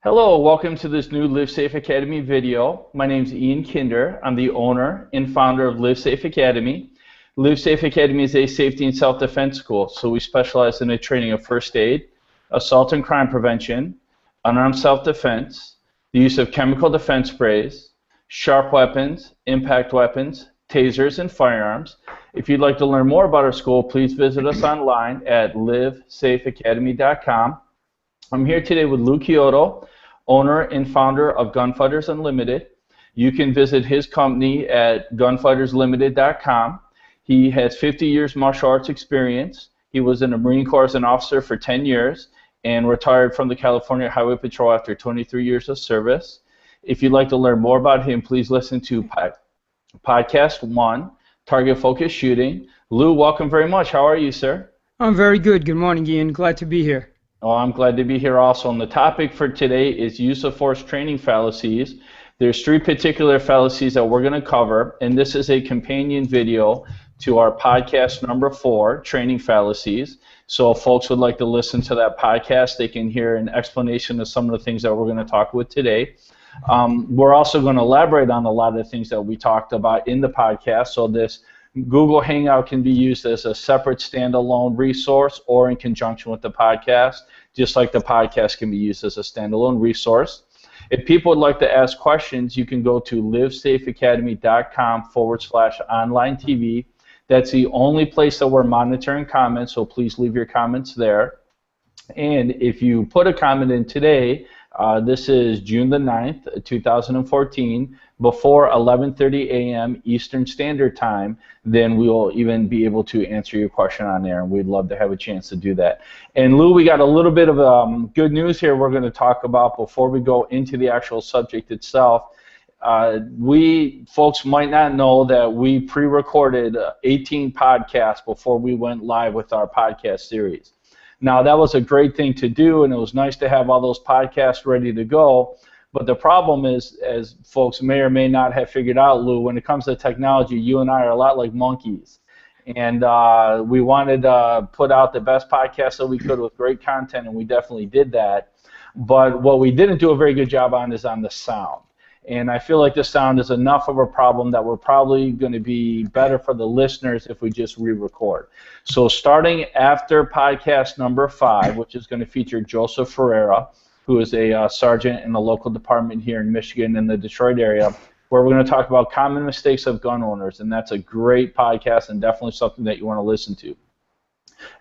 Hello, welcome to this new Live Safe Academy video. My name is Ian Kinder. I'm the owner and founder of Live Safe Academy. Live Safe Academy is a safety and self-defense school, so we specialize in the training of first aid, assault and crime prevention, unarmed self-defense, the use of chemical defense sprays, sharp weapons, impact weapons, tasers, and firearms. If you'd like to learn more about our school, please visit us online at livesafeacademy.com. I'm here today with Lou Chiodo, owner and founder of Gunfighters Unlimited. You can visit his company at gunfighterslimited.com. He has 50 years martial arts experience. He was in the Marine Corps as an officer for 10 years and retired from the California Highway Patrol after 23 years of service. If you'd like to learn more about him, please listen to Podcast 1, Target Focus Shooting. Lou, welcome very much. How are you, sir? I'm very good. Good morning, Ian. Glad to be here. Oh, I'm glad to be here also. And the topic for today is use of force training fallacies. There's three particular fallacies that we're going to cover, and this is a companion video to our podcast number 4, Training Fallacies. So if folks would like to listen to that podcast, they can hear an explanation of some of the things that we're going to talk with today. We're also going to elaborate on a lot of the things that we talked about in the podcast. So this Google Hangout can be used as a separate standalone resource or in conjunction with the podcast, just like the podcast can be used as a standalone resource. If people would like to ask questions, you can go to livesafeacademy.com/online TV. That's the only place that we're monitoring comments, so please leave your comments there. And if you put a comment in today, this is June the 9th, 2014, before 11:30 a.m. Eastern Standard Time, then we will even be able to answer your question on there, and we'd love to have a chance to do that. And Lou, we got a little bit of good news here we're going to talk about before we go into the actual subject itself. Folks might not know that we pre-recorded 18 podcasts before we went live with our podcast series. Now, that was a great thing to do, and it was nice to have all those podcasts ready to go. But the problem is, as folks may or may not have figured out, Lou, when it comes to technology, you and I are a lot like monkeys. And we wanted to put out the best podcast that we could with great content, and we definitely did that. But what we didn't do a very good job on is on the sound. And I feel like the sound is enough of a problem that we're probably going to be better for the listeners if we just re-record. So starting after podcast number 5, which is going to feature Joseph Ferreira, who is a sergeant in the local department here in Michigan in the Detroit area, where we're going to talk about common mistakes of gun owners. And that's a great podcast and definitely something that you want to listen to.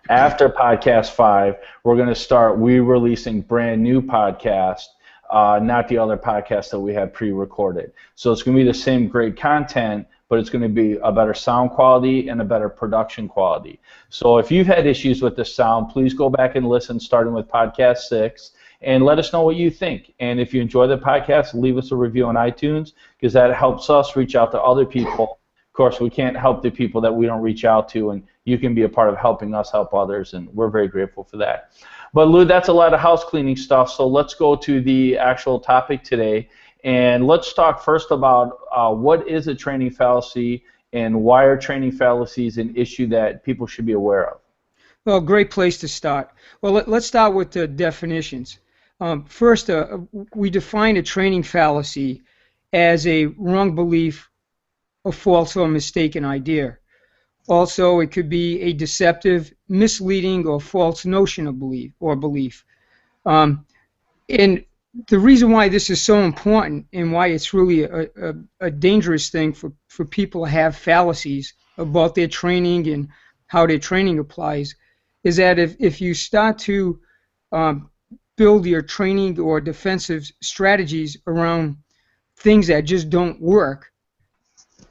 After podcast 5, we're going to start re-releasing brand new podcasts. Not the other podcasts that we had pre-recorded. So it's going to be the same great content, but it's going to be a better sound quality and a better production quality. So if you've had issues with the sound, please go back and listen starting with podcast 6 and let us know what you think. And if you enjoy the podcast, leave us a review on iTunes because that helps us reach out to other people. Of course, we can't help the people that we don't reach out to, and you can be a part of helping us help others, and we're very grateful for that. But Lou, that's a lot of house cleaning stuff, so let's go to the actual topic today, and let's talk first about what is a training fallacy and why are training fallacies an issue that people should be aware of? Well, great place to start. Well, let's start with the definitions. First, we define a training fallacy as a wrong belief, a false or mistaken idea. Also, it could be a deceptive, misleading, or false notion of belief. And the reason why this is so important and why it's really a dangerous thing for people to have fallacies about their training and how their training applies is that if you start to build your training or defensive strategies around things that just don't work,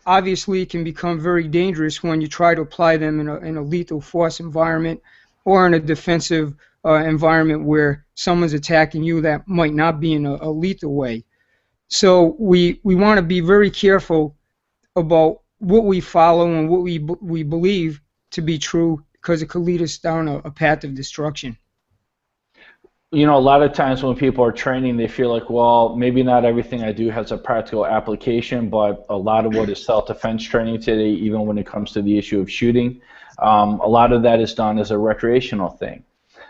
obviously it can become very dangerous when you try to apply them in a lethal force environment or in a defensive environment where someone's attacking you that might not be in a lethal way. So we want to be very careful about what we follow and what we believe to be true because it could lead us down a path of destruction. You know, a lot of times when people are training, they feel like, well, maybe not everything I do has a practical application, but a lot of what is self-defense training today, even when it comes to the issue of shooting, a lot of that is done as a recreational thing.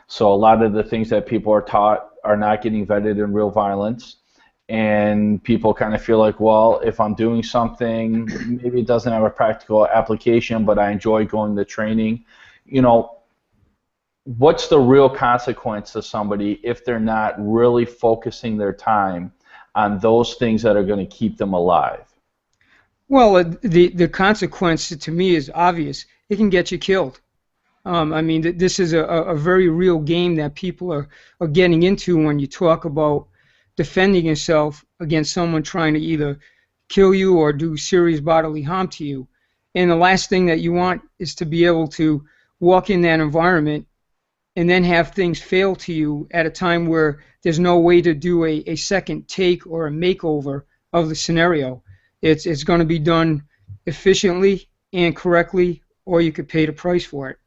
So a lot of the things that people are taught are not getting vetted in real violence. And people kind of feel like, well, if I'm doing something, maybe it doesn't have a practical application, but I enjoy going to training. You know, what's the real consequence to somebody if they're not really focusing their time on those things that are going to keep them alive? Well, the consequence to me is obvious. It can get you killed. I mean, this is a very real game that people are getting into when you talk about defending yourself against someone trying to either kill you or do serious bodily harm to you. And the last thing that you want is to be able to walk in that environment and then have things fail to you at a time where there's no way to do a second take or a makeover of the scenario. It's going to be done efficiently and correctly, or you could pay the price for it.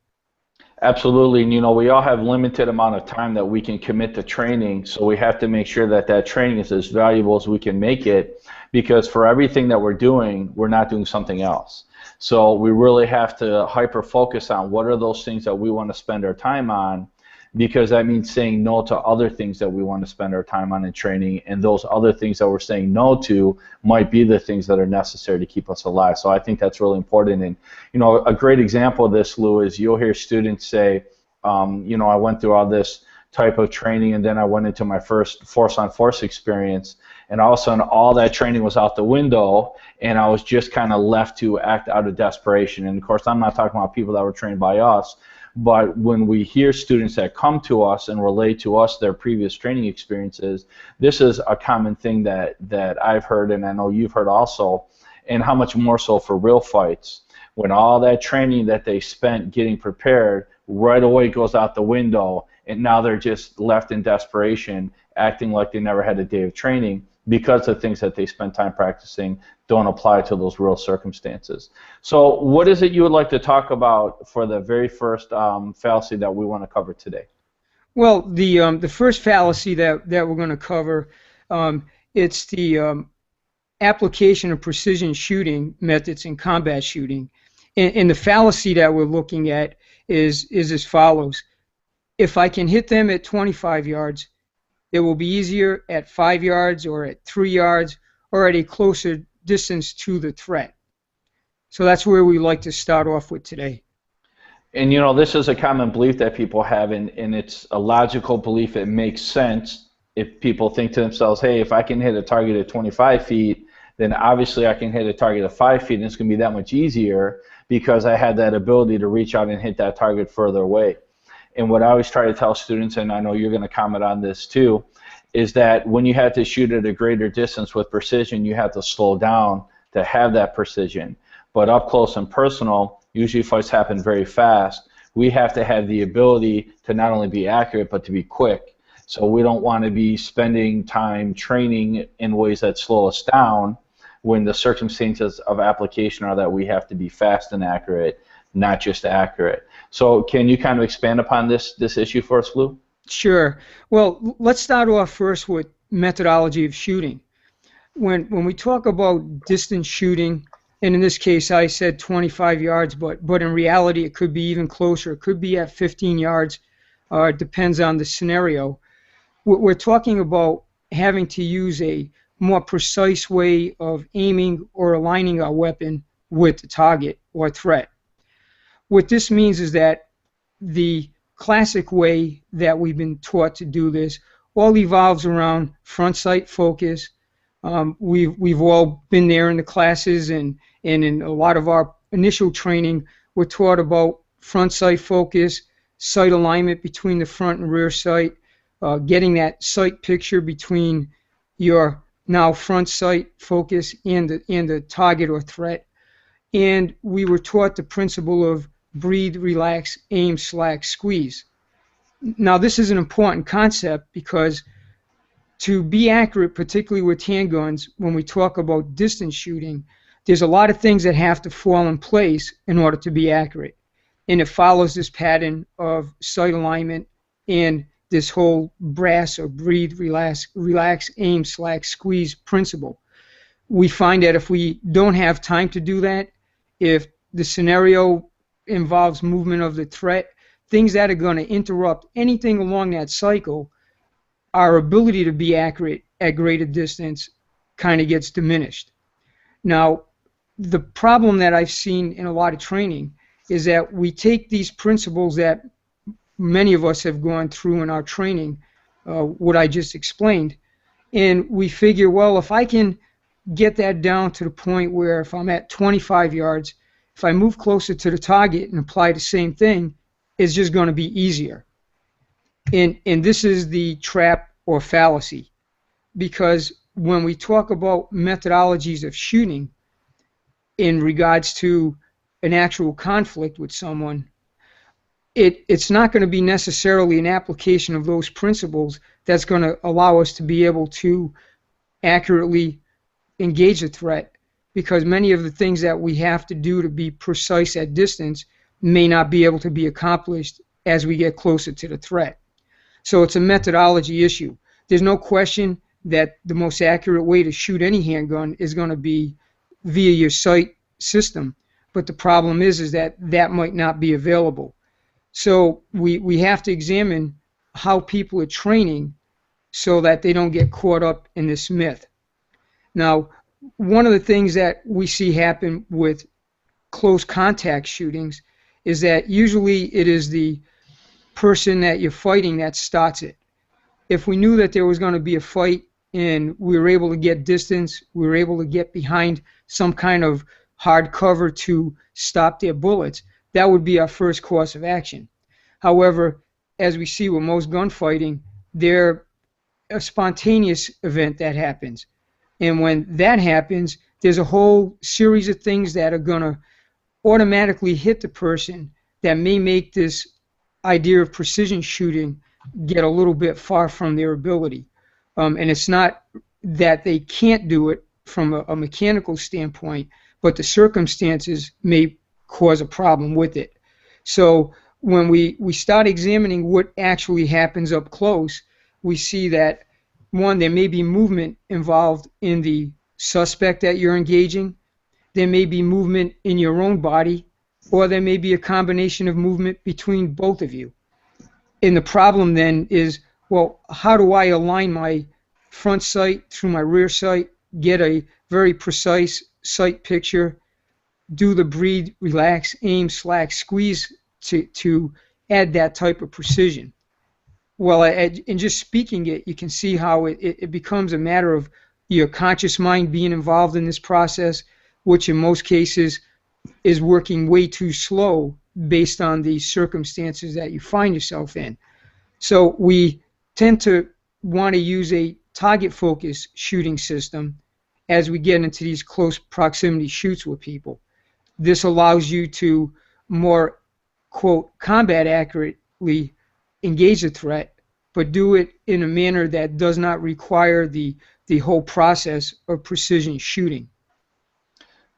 Absolutely, and you know, we all have limited amount of time that we can commit to training, so we have to make sure that that training is as valuable as we can make it, because for everything that we're not doing something else. So we really have to hyper focus on what are those things that we want to spend our time on, because that means saying no to other things that we want to spend our time on in training, and those other things that we're saying no to might be the things that are necessary to keep us alive. So I think that's really important. And you know, a great example of this, Lou, is you'll hear students say, you know, I went through all this type of training, and then I went into my first force-on-force experience, and all of a sudden all that training was out the window, and I was just kind of left to act out of desperation. And of course, I'm not talking about people that were trained by us, but when we hear students that come to us and relate to us their previous training experiences, this is a common thing that I've heard, and I know you've heard also, and how much more so for real fights. When all that training that they spent getting prepared right away goes out the window, and now they're just left in desperation, acting like they never had a day of training, because the things that they spent time practicing don't apply to those real circumstances. So what is it you would like to talk about for the very first fallacy that we want to cover today? Well, the first fallacy that we're going to cover, it's the application of precision shooting methods in combat shooting. And the fallacy that we're looking at is as follows. If I can hit them at 25 yards, it will be easier at 5 yards or at 3 yards or at a closer distance to the threat. So that's where we like to start off with today. And you know, this is a common belief that people have, and it's a logical belief. It makes sense if people think to themselves, hey, if I can hit a target at 25 feet, then obviously I can hit a target at 5 feet, and it's going to be that much easier because I had that ability to reach out and hit that target further away. And what I always try to tell students, and I know you're going to comment on this too, is that when you have to shoot at a greater distance with precision, you have to slow down to have that precision. But up close and personal, usually fights happen very fast. We have to have the ability to not only be accurate, but to be quick. So we don't want to be spending time training in ways that slow us down when the circumstances of application are that we have to be fast and accurate, not just accurate. So can you kind of expand upon this issue for us, Lou? Sure. Well, let's start off first with methodology of shooting. When we talk about distance shooting, and in this case I said 25 yards, but in reality it could be even closer. It could be at 15 yards. It depends on the scenario. We're talking about having to use a more precise way of aiming or aligning our weapon with the target or threat. What this means is that the classic way that we've been taught to do this all evolves around front sight focus. We've all been there in the classes, and in a lot of our initial training we're taught about front sight focus, sight alignment between the front and rear sight, getting that sight picture between your now front sight focus and the target or threat. And we were taught the principle of breathe, relax, aim, slack, squeeze. Now this is an important concept because to be accurate, particularly with handguns, when we talk about distance shooting, there's a lot of things that have to fall in place in order to be accurate. And it follows this pattern of sight alignment and this whole brass or breathe, relax, aim, slack, squeeze principle. We find that if we don't have time to do that, if the scenario involves movement of the threat, things that are going to interrupt anything along that cycle, our ability to be accurate at greater distance kind of gets diminished. Now, the problem that I've seen in a lot of training is that we take these principles that many of us have gone through in our training, what I just explained, and we figure, well, if I can get that down to the point where if I'm at 25 yards, if I move closer to the target and apply the same thing, it's just going to be easier. And this is the trap or fallacy, because when we talk about methodologies of shooting in regards to an actual conflict with someone, it's not going to be necessarily an application of those principles that's going to allow us to be able to accurately engage a threat, because many of the things that we have to do to be precise at distance may not be able to be accomplished as we get closer to the threat. So it's a methodology issue. There's no question that the most accurate way to shoot any handgun is going to be via your sight system, but the problem is that that might not be available. So we have to examine how people are training so that they don't get caught up in this myth. Now, one of the things that we see happen with close contact shootings is that usually it is the person that you're fighting that starts it. If we knew that there was going to be a fight and we were able to get distance, we were able to get behind some kind of hard cover to stop their bullets, that would be our first course of action. However, as we see with most gunfighting, there's a spontaneous event that happens. And when that happens, there's a whole series of things that are going to automatically hit the person that may make this idea of precision shooting get a little bit far from their ability. And it's not that they can't do it from a mechanical standpoint, but the circumstances may cause a problem with it. So when we start examining what actually happens up close, we see that, one, there may be movement involved in the suspect that you're engaging. There may be movement in your own body, or there may be a combination of movement between both of you. And the problem then is, well, how do I align my front sight through my rear sight, get a very precise sight picture, do the breathe, relax, aim, slack, squeeze to add that type of precision? Well, in just speaking it, you can see how it becomes a matter of your conscious mind being involved in this process, which in most cases is working way too slow based on the circumstances that you find yourself in. So we tend to want to use a target-focused shooting system as we get into these close proximity shoots with people. This allows you to more, quote, combat accurately engage a threat, but do it in a manner that does not require the whole process of precision shooting.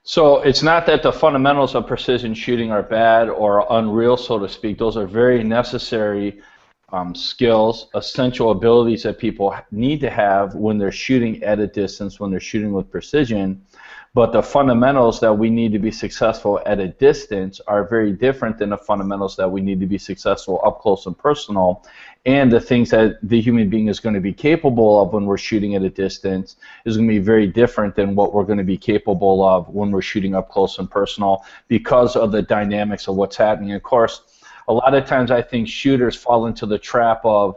So it's not that the fundamentals of precision shooting are bad or unreal, so to speak. Those are very necessary skills, essential abilities that people need to have when they're shooting at a distance, when they're shooting with precision. But the fundamentals that we need to be successful at a distance are very different than the fundamentals that we need to be successful up close and personal. And the things that the human being is going to be capable of when we're shooting at a distance is going to be very different than what we're going to be capable of when we're shooting up close and personal, because of the dynamics of what's happening. Of course, a lot of times I think shooters fall into the trap of,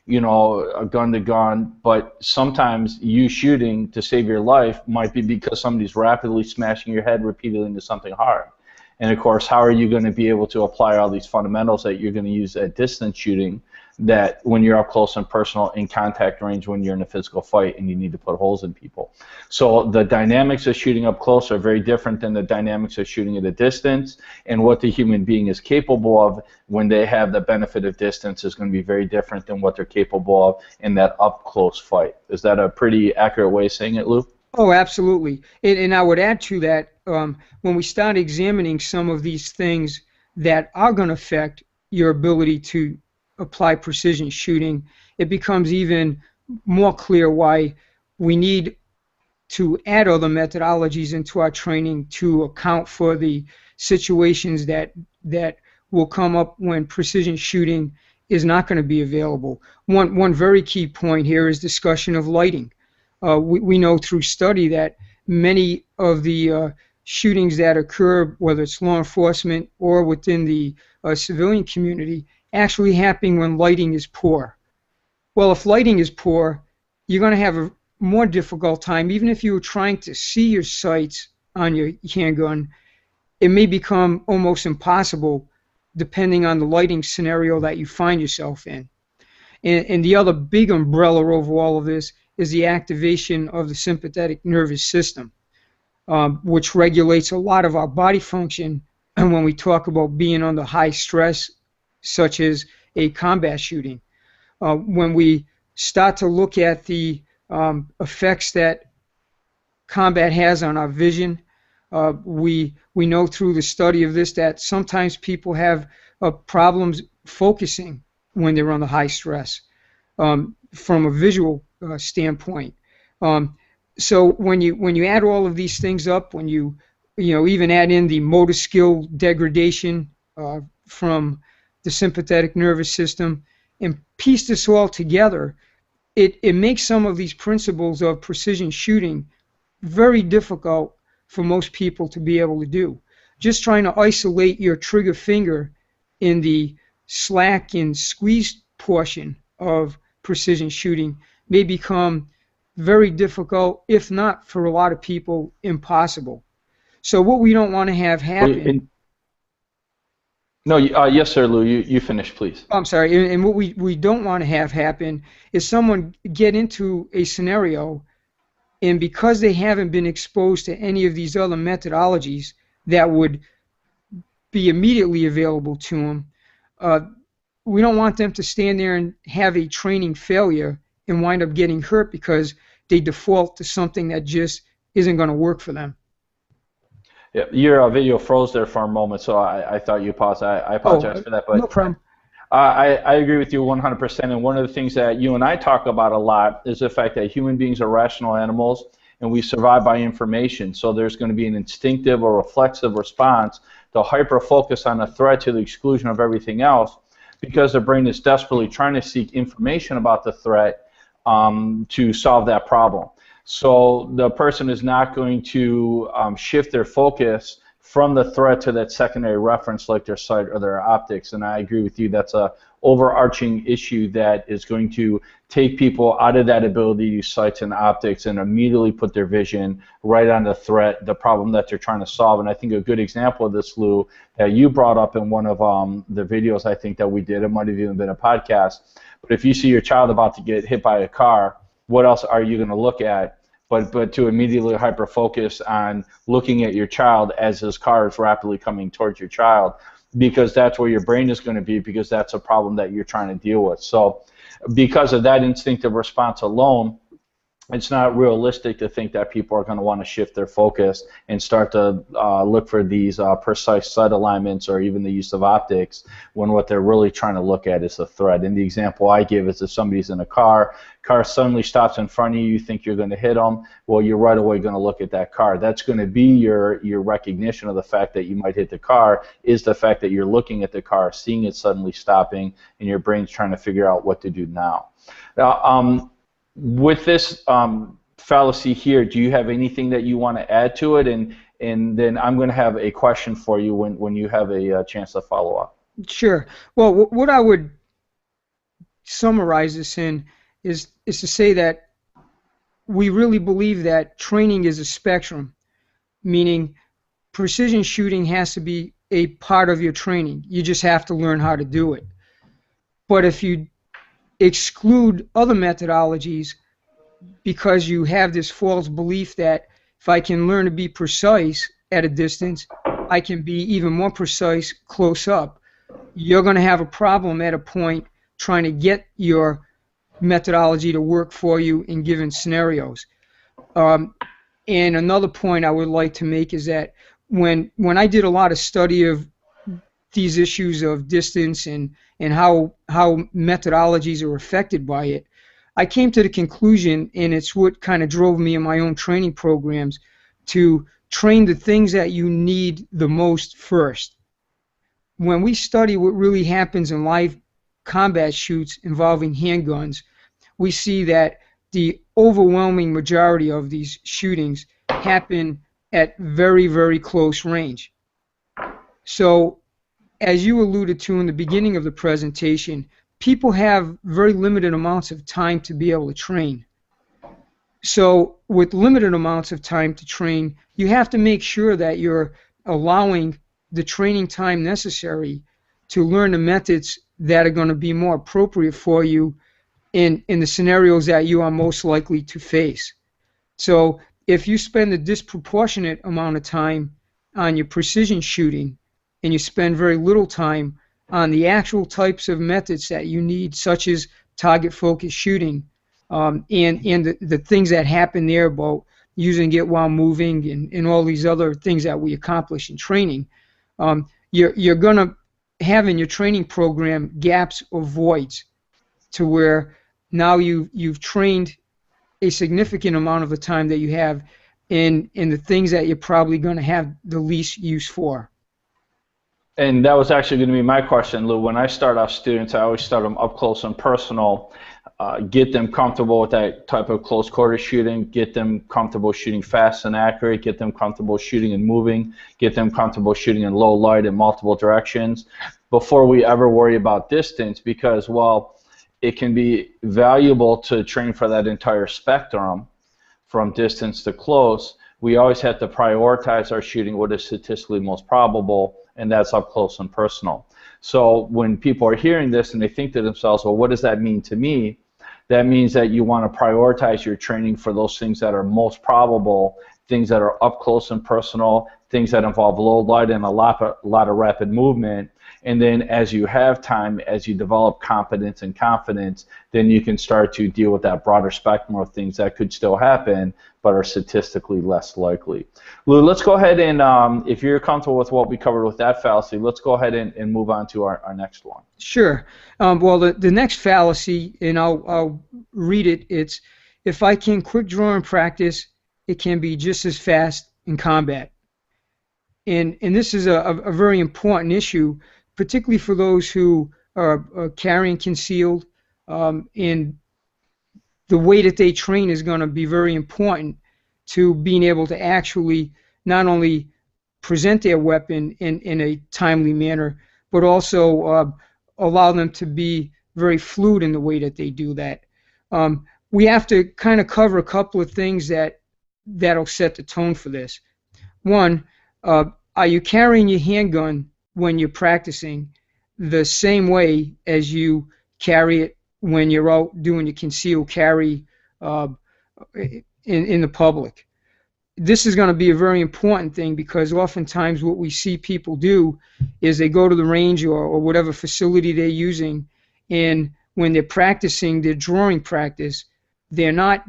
you know, a gun to gun, but sometimes you shooting to save your life might be because somebody's rapidly smashing your head repeatedly into something hard. And of course, how are you going to be able to apply all these fundamentals that you're going to use at distance shooting that when you're up close and personal in contact range when you're in a physical fight and you need to put holes in people? So the dynamics of shooting up close are very different than the dynamics of shooting at a distance, and what the human being is capable of when they have the benefit of distance is going to be very different than what they're capable of in that up close fight. Is that a pretty accurate way of saying it, Lou? Oh, absolutely. And I would add to that, when we start examining some of these things that are going to affect your ability to apply precision shooting, it becomes even more clear why we need to add other methodologies into our training to account for the situations that will come up when precision shooting is not going to be available. One very key point here is discussion of lighting. We know through study that many of the shootings that occur, whether it's law enforcement or within the civilian community, actually happen when lighting is poor. Well, if lighting is poor, you're going to have a more difficult time. Even if you were trying to see your sights on your handgun, it may become almost impossible depending on the lighting scenario that you find yourself in. And the other big umbrella over all of this is the activation of the sympathetic nervous system, which regulates a lot of our body function. And when we talk about being under high stress, such as a combat shooting, when we start to look at the effects that combat has on our vision, we know through the study of this that sometimes people have problems focusing when they're under high stress from a visual standpoint. So when you add all of these things up, when you even add in the motor skill degradation from the sympathetic nervous system and piece this all together, it makes some of these principles of precision shooting very difficult for most people to be able to do. Just trying to isolate your trigger finger in the slack and squeeze portion of precision shooting may become very difficult, if not for a lot of people, impossible. So what we don't want to have happen... Yes, sir, Lou. You finish, please. I'm sorry. And what we don't want to have happen is someone get into a scenario, and because they haven't been exposed to any of these other methodologies that would be immediately available to them, we don't want them to stand there and have a training failure and wind up getting hurt because they default to something that just isn't going to work for them. Yeah, your video froze there for a moment, so I thought you paused. I apologize for that. But no problem. I agree with you 100%. And one of the things that you and I talk about a lot is the fact that human beings are rational animals, and we survive by information. So there's going to be an instinctive or reflexive response to hyper-focus on a threat to the exclusion of everything else, because the brain is desperately trying to seek information about the threat to solve that problem. So the person is not going to shift their focus from the threat to that secondary reference like their sight or their optics. And I agree with you, that's a overarching issue that is going to take people out of that ability to use sights and optics and immediately put their vision right on the threat, the problem that they're trying to solve. And I think a good example of this, Lou, that you brought up in one of the videos I think that we did, it might have even been a podcast, but if you see your child about to get hit by a car, what else are you going to look at but to immediately hyper-focus on looking at your child as this car is rapidly coming towards your child, because that's where your brain is going to be, because that's a problem that you're trying to deal with. So because of that instinctive response alone, it's not realistic to think that people are going to want to shift their focus and start to look for these precise sight alignments or even the use of optics when what they're really trying to look at is a threat. And the example I give is if somebody's in a car suddenly stops in front of you, you think you're going to hit them, well, you're right away going to look at that car. That's going to be your recognition of the fact that you might hit the car, is the fact that you're looking at the car, seeing it suddenly stopping, and your brain's trying to figure out what to do now. Now, with this fallacy here, do you have anything that you want to add to it? And then I'm going to have a question for you when you have a chance to follow up. Sure. Well, what I would summarize this in is to say that we really believe that training is a spectrum, meaning precision shooting has to be a part of your training. You just have to learn how to do it. But if you exclude other methodologies because you have this false belief that if I can learn to be precise at a distance, I can be even more precise close up, you're going to have a problem at a point trying to get your methodology to work for you in given scenarios. And another point I would like to make is that when I did a lot of study of these issues of distance and how methodologies are affected by it, I came to the conclusion, and it's what kind of drove me in my own training programs, to train the things that you need the most first. When we study what really happens in live combat shoots involving handguns, we see that the overwhelming majority of these shootings happen at very, very close range. So, as you alluded to in the beginning of the presentation, people have very limited amounts of time to be able to train. So, with limited amounts of time to train, you have to make sure that you're allowing the training time necessary to learn the methods that are going to be more appropriate for you in the scenarios that you are most likely to face. So if you spend a disproportionate amount of time on your precision shooting and you spend very little time on the actual types of methods that you need, such as target focused shooting, and the things that happen there about using it while moving and all these other things that we accomplish in training, you're going to have in your training program gaps or voids to where now you've trained a significant amount of the time that you have in the things that you're probably going to have the least use for. And that was actually going to be my question, Lou. When I start off students, I always start them up close and personal, get them comfortable with that type of close quarter shooting, get them comfortable shooting fast and accurate, get them comfortable shooting and moving, get them comfortable shooting in low light in multiple directions before we ever worry about distance, because while it can be valuable to train for that entire spectrum from distance to close, we always have to prioritize our shooting what is statistically most probable, and that's up close and personal. So when people are hearing this and they think to themselves, well, what does that mean to me? That means that you want to prioritize your training for those things that are most probable, things that are up close and personal, things that involve low light and a lot of rapid movement. And then as you have time, as you develop competence and confidence, then you can start to deal with that broader spectrum of things that could still happen but are statistically less likely. Lou, let's go ahead and, if you're comfortable with what we covered with that fallacy, let's go ahead and move on to our next one. Sure. Well, the next fallacy, and I'll read it, it's, if I can quick draw in practice, it can be just as fast in combat. And this is a very important issue, particularly for those who are carrying concealed, and the way that they train is going to be very important to being able to actually not only present their weapon in a timely manner, but also allow them to be very fluid in the way that they do that. We have to kind of cover a couple of things that'll set the tone for this. One, are you carrying your handgun when you're practicing the same way as you carry it when you're out doing your concealed carry in the public? This is going to be a very important thing, because oftentimes what we see people do is they go to the range or whatever facility they're using, and when they're practicing their drawing practice, they're not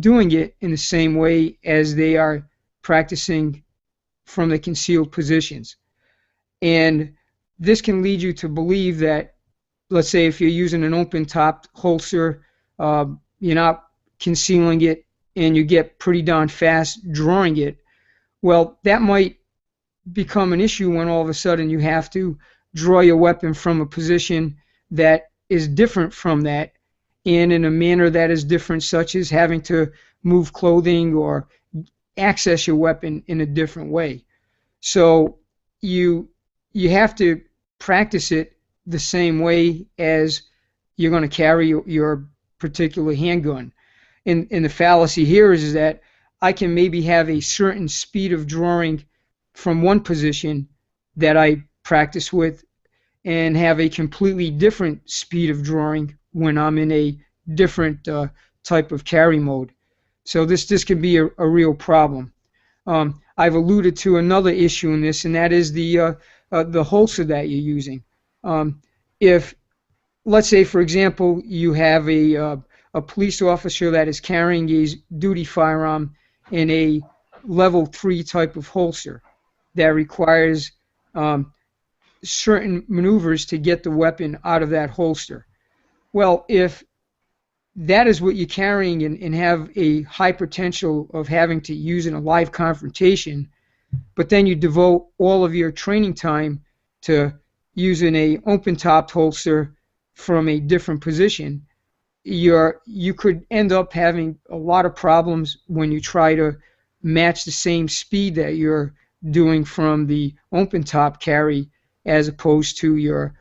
doing it in the same way as they are practicing from the concealed positions. And this can lead you to believe that, let's say if you're using an open-topped holster, you're not concealing it and you get pretty darn fast drawing it. Well, that might become an issue when all of a sudden you have to draw your weapon from a position that is different from that, and in a manner that is different, such as having to move clothing or access your weapon in a different way. So you have to practice it the same way as you're going to carry your particular handgun. And the fallacy here is that I can maybe have a certain speed of drawing from one position that I practice with and have a completely different speed of drawing when I'm in a different type of carry mode. So this can be a real problem. I've alluded to another issue in this, and that is the holster that you're using. If, let's say, for example, you have a police officer that is carrying a duty firearm in a level 3 type of holster that requires certain maneuvers to get the weapon out of that holster. Well, if that is what you're carrying and have a high potential of having to use in a live confrontation, but then you devote all of your training time to using a open-topped holster from a different position, you could end up having a lot of problems when you try to match the same speed that you're doing from the open top carry as opposed to your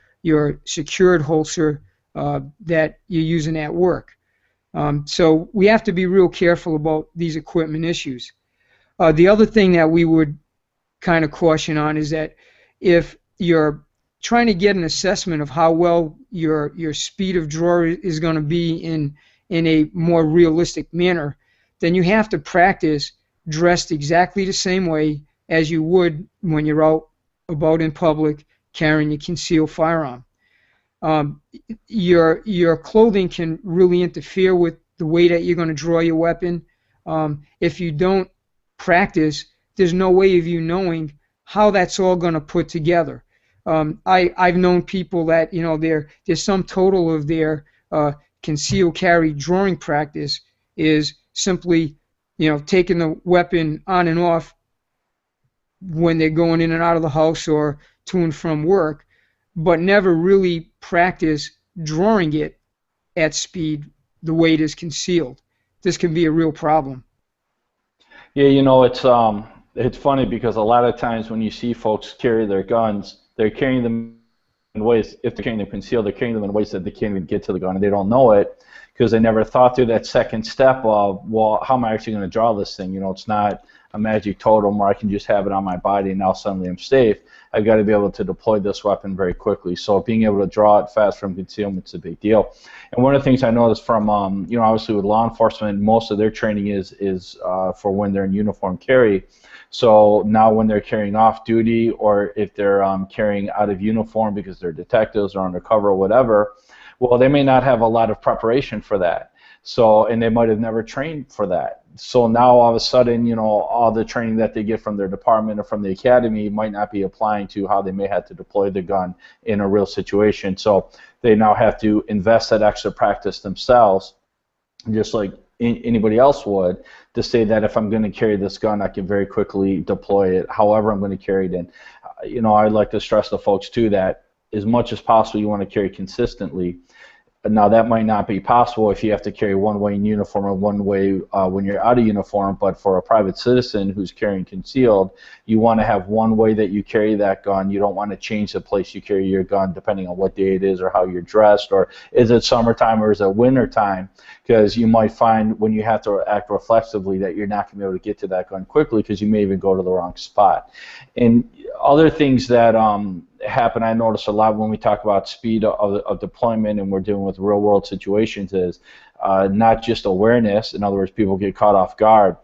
secured holster that you're using at work. So we have to be real careful about these equipment issues. The other thing that we would kind of caution on is that if you're trying to get an assessment of how well your speed of draw is going to be in a more realistic manner, then you have to practice dressed exactly the same way as you would when you're out about in public carrying a concealed firearm. Your clothing can really interfere with the way that you're going to draw your weapon. If you don't practice, there's no way of you knowing how that's all going to put together. I've known people that, you know, their sum total of their concealed carry drawing practice is simply, you know, taking the weapon on and off when they're going in and out of the house or to and from work, but never really practice drawing it at speed the way it is concealed. This can be a real problem. Yeah, you know, it's funny because a lot of times when you see folks carry their guns, they're carrying them in ways, if they're carrying them concealed, they're carrying them in ways that they can't even get to the gun, and they don't know it because they never thought through that second step of, well, how am I actually going to draw this thing? You know, it's not a magic totem where I can just have it on my body and now suddenly I'm safe. I've got to be able to deploy this weapon very quickly. So being able to draw it fast from concealment is a big deal. And one of the things I noticed from, you know, obviously with law enforcement, most of their training is for when they're in uniform carry. So now when they're carrying off duty or if they're carrying out of uniform because they're detectives or undercover or whatever, well, they may not have a lot of preparation for that. So, and they might have never trained for that. So now all of a sudden, you know, all the training that they get from their department or from the academy might not be applying to how they may have to deploy the gun in a real situation. So they now have to invest that extra practice themselves, just like anybody else would, to say that if I'm going to carry this gun, I can very quickly deploy it however I'm going to carry it in. You know, I'd like to stress to folks too that as much as possible you want to carry consistently. Now that might not be possible if you have to carry one way in uniform and one way when you're out of uniform, but for a private citizen who's carrying concealed, you want to have one way that you carry that gun. You don't want to change the place you carry your gun depending on what day it is or how you're dressed, or is it summertime or is it winter time, because you might find when you have to act reflexively that you're not going to be able to get to that gun quickly because you may even go to the wrong spot. And other things that happen, I notice a lot when we talk about speed of deployment and we're dealing with real world situations, is not just awareness. In other words, people get caught off guard,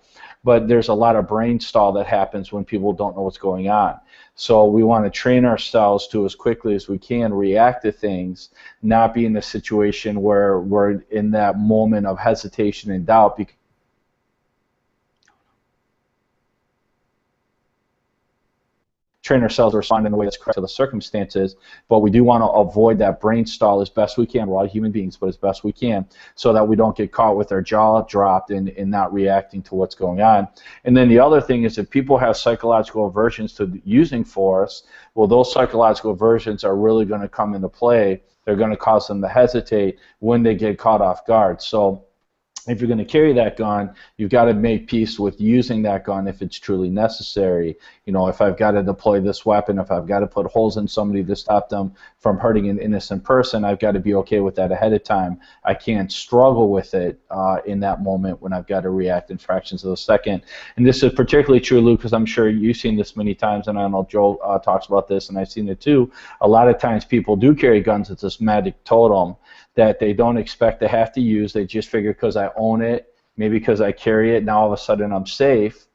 but there's a lot of brain stall that happens when people don't know what's going on. So we want to train ourselves to, as quickly as we can, react to things, not be in a situation where we're in that moment of hesitation and doubt, because train ourselves to respond in the way that's correct to the circumstances, but we do want to avoid that brain stall as best we can. We're all human beings, but as best we can, so that we don't get caught with our jaw dropped and not reacting to what's going on. And then the other thing is, if people have psychological aversions to using force, well, those psychological aversions are really going to come into play. They're going to cause them to hesitate when they get caught off guard. So if you're going to carry that gun, you've got to make peace with using that gun if it's truly necessary. You know, if I've got to deploy this weapon, if I've got to put holes in somebody to stop them from hurting an innocent person, I've got to be okay with that ahead of time. I can't struggle with it in that moment when I've got to react in fractions of a second. And this is particularly true, Lou, because I'm sure you've seen this many times, and I know Joe talks about this, and I've seen it too. A lot of times people do carry guns. It's this magic totem that they don't expect to have to use. They just figure because I own it, maybe because I carry it, now all of a sudden I'm safe.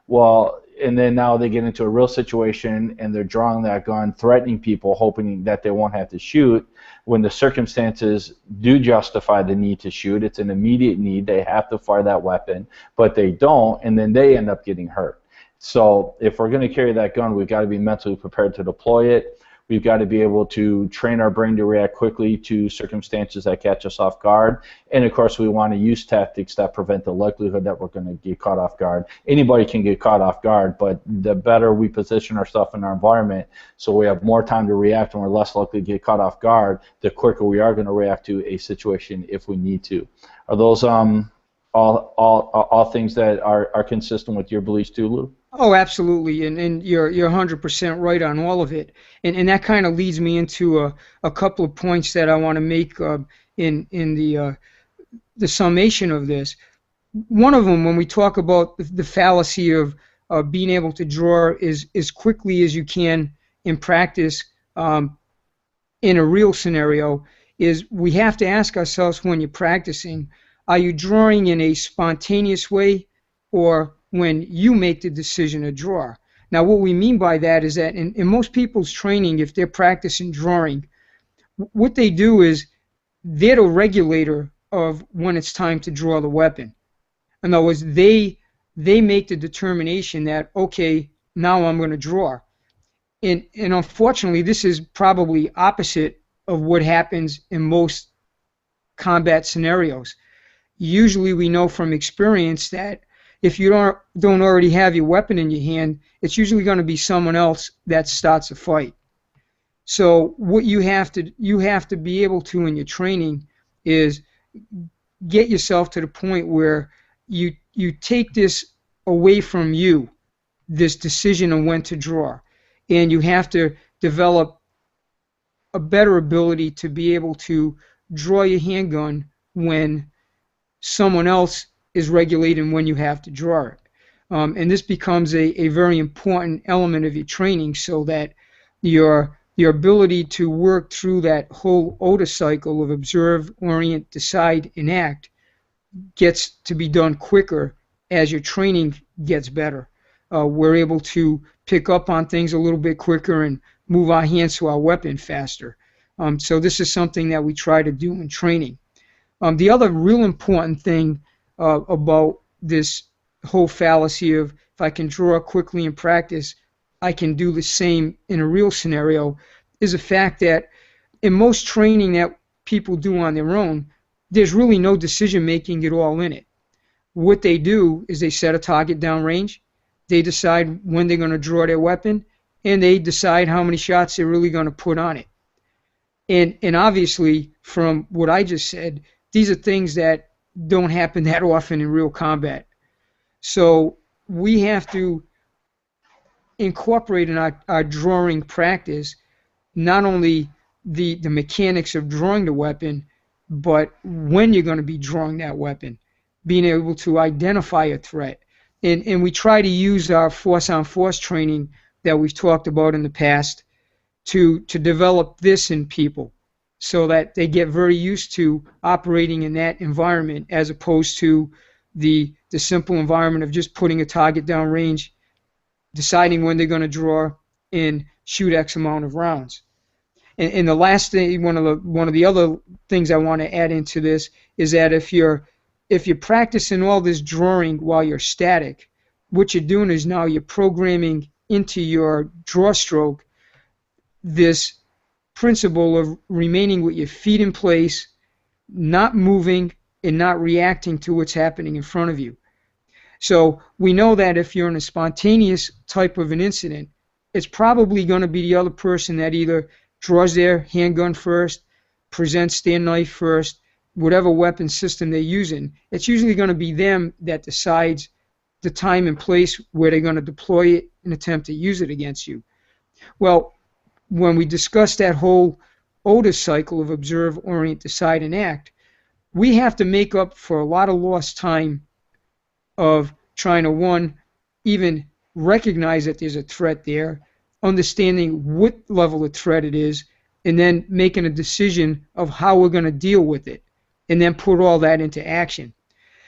Well, and then now they get into a real situation and they're drawing that gun, threatening people, hoping that they won't have to shoot, when the circumstances do justify the need to shoot. It's an immediate need. They have to fire that weapon, but they don't, and then they end up getting hurt. So if we're going to carry that gun, we've got to be mentally prepared to deploy it. We've got to be able to train our brain to react quickly to circumstances that catch us off guard. And of course, we want to use tactics that prevent the likelihood that we're going to get caught off guard. Anybody can get caught off guard, but the better we position ourselves in our environment so we have more time to react and we're less likely to get caught off guard, the quicker we are going to react to a situation if we need to. Are those all things that are consistent with your beliefs too, Lou? Oh, absolutely, and you're 100% right on all of it, and that kind of leads me into a couple of points that I want to make in the summation of this. One of them, when we talk about the fallacy of being able to draw as quickly as you can in practice in a real scenario, is we have to ask ourselves when you're practicing, are you drawing in a spontaneous way or when you make the decision to draw? Now, what we mean by that is that in most people's training, if they're practicing drawing, what they do is they're the regulator of when it's time to draw the weapon. In other words, they make the determination that, okay, now I'm going to draw. And unfortunately, this is probably opposite of what happens in most combat scenarios. Usually we know from experience that if you don't already have your weapon in your hand, it's usually going to be someone else that starts a fight. So what you have to be able to in your training is get yourself to the point where you take this away from you, this decision on when to draw, and you have to develop a better ability to be able to draw your handgun when someone else is regulating when you have to draw it. And this becomes a very important element of your training, so that your ability to work through that whole OTA cycle of observe, orient, decide, and act gets to be done quicker as your training gets better. We're able to pick up on things a little bit quicker and move our hands to our weapon faster. So this is something that we try to do in training. The other real important thing about this whole fallacy of if I can draw quickly in practice, I can do the same in a real scenario, is the fact that in most training that people do on their own, there's really no decision making at all in it. What they do is they set a target downrange, they decide when they're going to draw their weapon, and they decide how many shots they're really going to put on it. And obviously, from what I just said, these are things that don't happen that often in real combat. So we have to incorporate in our drawing practice not only the mechanics of drawing the weapon, but when you're going to be drawing that weapon, being able to identify a threat. And we try to use our force-on-force training that we've talked about in the past to develop this in people, so that they get very used to operating in that environment as opposed to the simple environment of just putting a target downrange, deciding when they're going to draw, and shoot X amount of rounds. And the last thing, one of the other things I want to add into this is that if you're practicing all this drawing while you're static, what you're doing is now you're programming into your draw stroke this principle of remaining with your feet in place, not moving and not reacting to what's happening in front of you. So we know that if you're in a spontaneous type of an incident, it's probably going to be the other person that either draws their handgun first, presents their knife first, whatever weapon system they're using. It's usually going to be them that decides the time and place where they're going to deploy it and attempt to use it against you. Well, when we discuss that whole OTA cycle of observe, orient, decide, and act, we have to make up for a lot of lost time of trying to, one, even recognize that there's a threat there, understanding what level of threat it is, and then making a decision of how we're going to deal with it, and then put all that into action.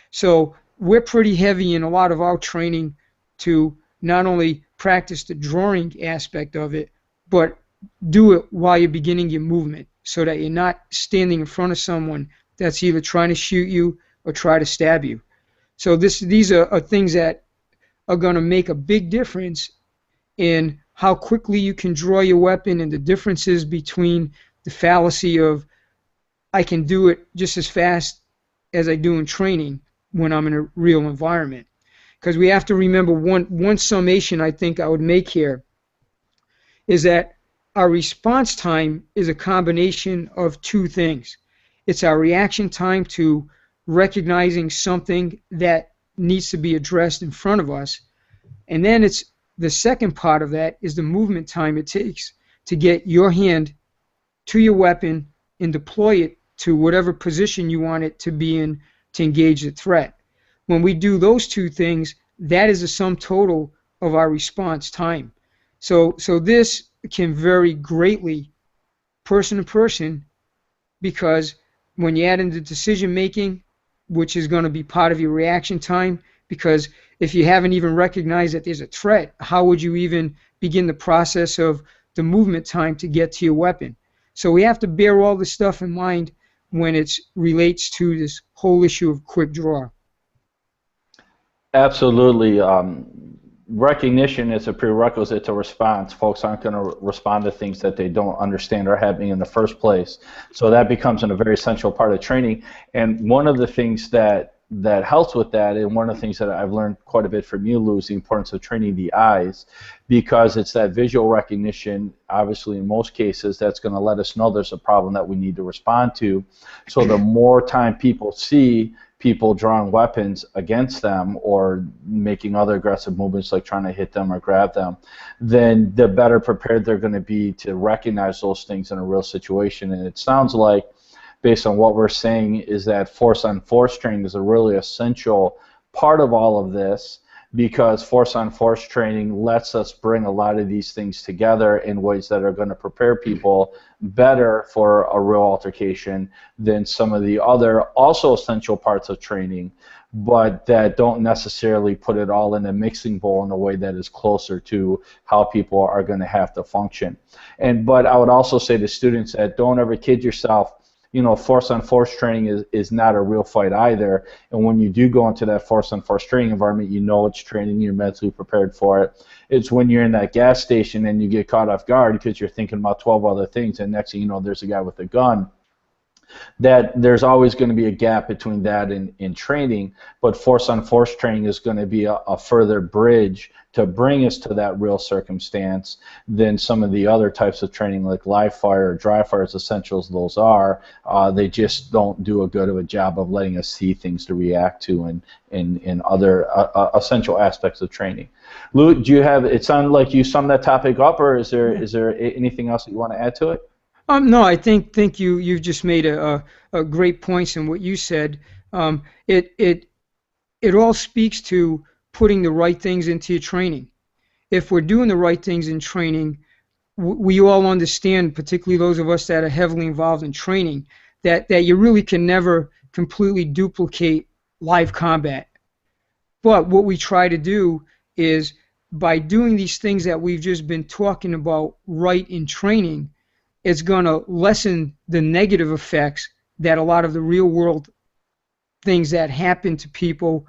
So we're pretty heavy in a lot of our training to not only practice the drawing aspect of it, but do it while you're beginning your movement, so that you're not standing in front of someone that's either trying to shoot you or try to stab you. So these are things that are going to make a big difference in how quickly you can draw your weapon and the differences between the fallacy of I can do it just as fast as I do in training when I'm in a real environment. Because we have to remember one summation I think I would make here is that our response time is a combination of two things. It's our reaction time to recognizing something that needs to be addressed in front of us. And then it's the second part of that is the movement time it takes to get your hand to your weapon and deploy it to whatever position you want it to be in to engage the threat. When we do those two things, that is the sum total of our response time. So this can vary greatly person to person, because when you add in the decision making, which is going to be part of your reaction time, because if you haven't even recognized that there's a threat, how would you even begin the process of the movement time to get to your weapon? So we have to bear all this stuff in mind when it relates to this whole issue of quick draw. Absolutely. Recognition is a prerequisite to response. Folks aren't going to respond to things that they don't understand are happening in the first place. So that becomes a very essential part of training. And one of the things that helps with that, and one of the things that I've learned quite a bit from you, Lou, is the importance of training the eyes, because it's that visual recognition, obviously in most cases, that's going to let us know there's a problem that we need to respond to. So the more time people see people drawing weapons against them or making other aggressive movements like trying to hit them or grab them, then the better prepared they're going to be to recognize those things in a real situation. And it sounds like, based on what we're saying, is that force-on-force training is a really essential part of all of this, because force-on-force training lets us bring a lot of these things together in ways that are going to prepare people better for a real altercation than some of the other also essential parts of training, but that don't necessarily put it all in a mixing bowl in a way that is closer to how people are going to have to function. But I would also say to students that don't ever kid yourself. You know, force-on-force training is not a real fight either. And when you do go into that force-on-force training environment, you know it's training, you're mentally prepared for it. It's when you're in that gas station and you get caught off guard because you're thinking about 12 other things, and next thing you know, there's a guy with a gun. That there's always going to be a gap between that and training, but force-on-force training is going to be a further bridge to bring us to that real circumstance than some of the other types of training like live fire or dry fire, as essential as those are. They just don't do a good of a job of letting us see things to react to in other essential aspects of training. Lou, do you have, it sounded like you summed that topic up, or is there anything else that you want to add to it? No, I think you've just made a great points in what you said. It all speaks to putting the right things into your training. If we're doing the right things in training, we all understand, particularly those of us that are heavily involved in training, that you really can never completely duplicate live combat. But what we try to do is, by doing these things that we've just been talking about right in training, it's going to lessen the negative effects that a lot of the real world things that happen to people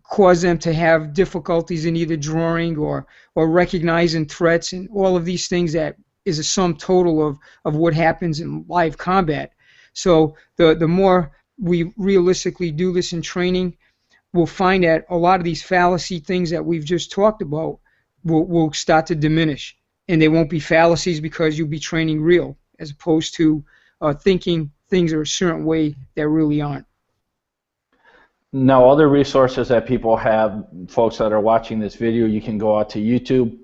cause them to have difficulties in either drawing or recognizing threats, and all of these things that is a sum total of what happens in live combat. So the more we realistically do this in training, we'll find that a lot of these fallacy things that we've just talked about will start to diminish. And they won't be fallacies because you'll be training real, as opposed to thinking things are a certain way that really aren't. Now, other resources that people have, folks that are watching this video, you can go out to YouTube,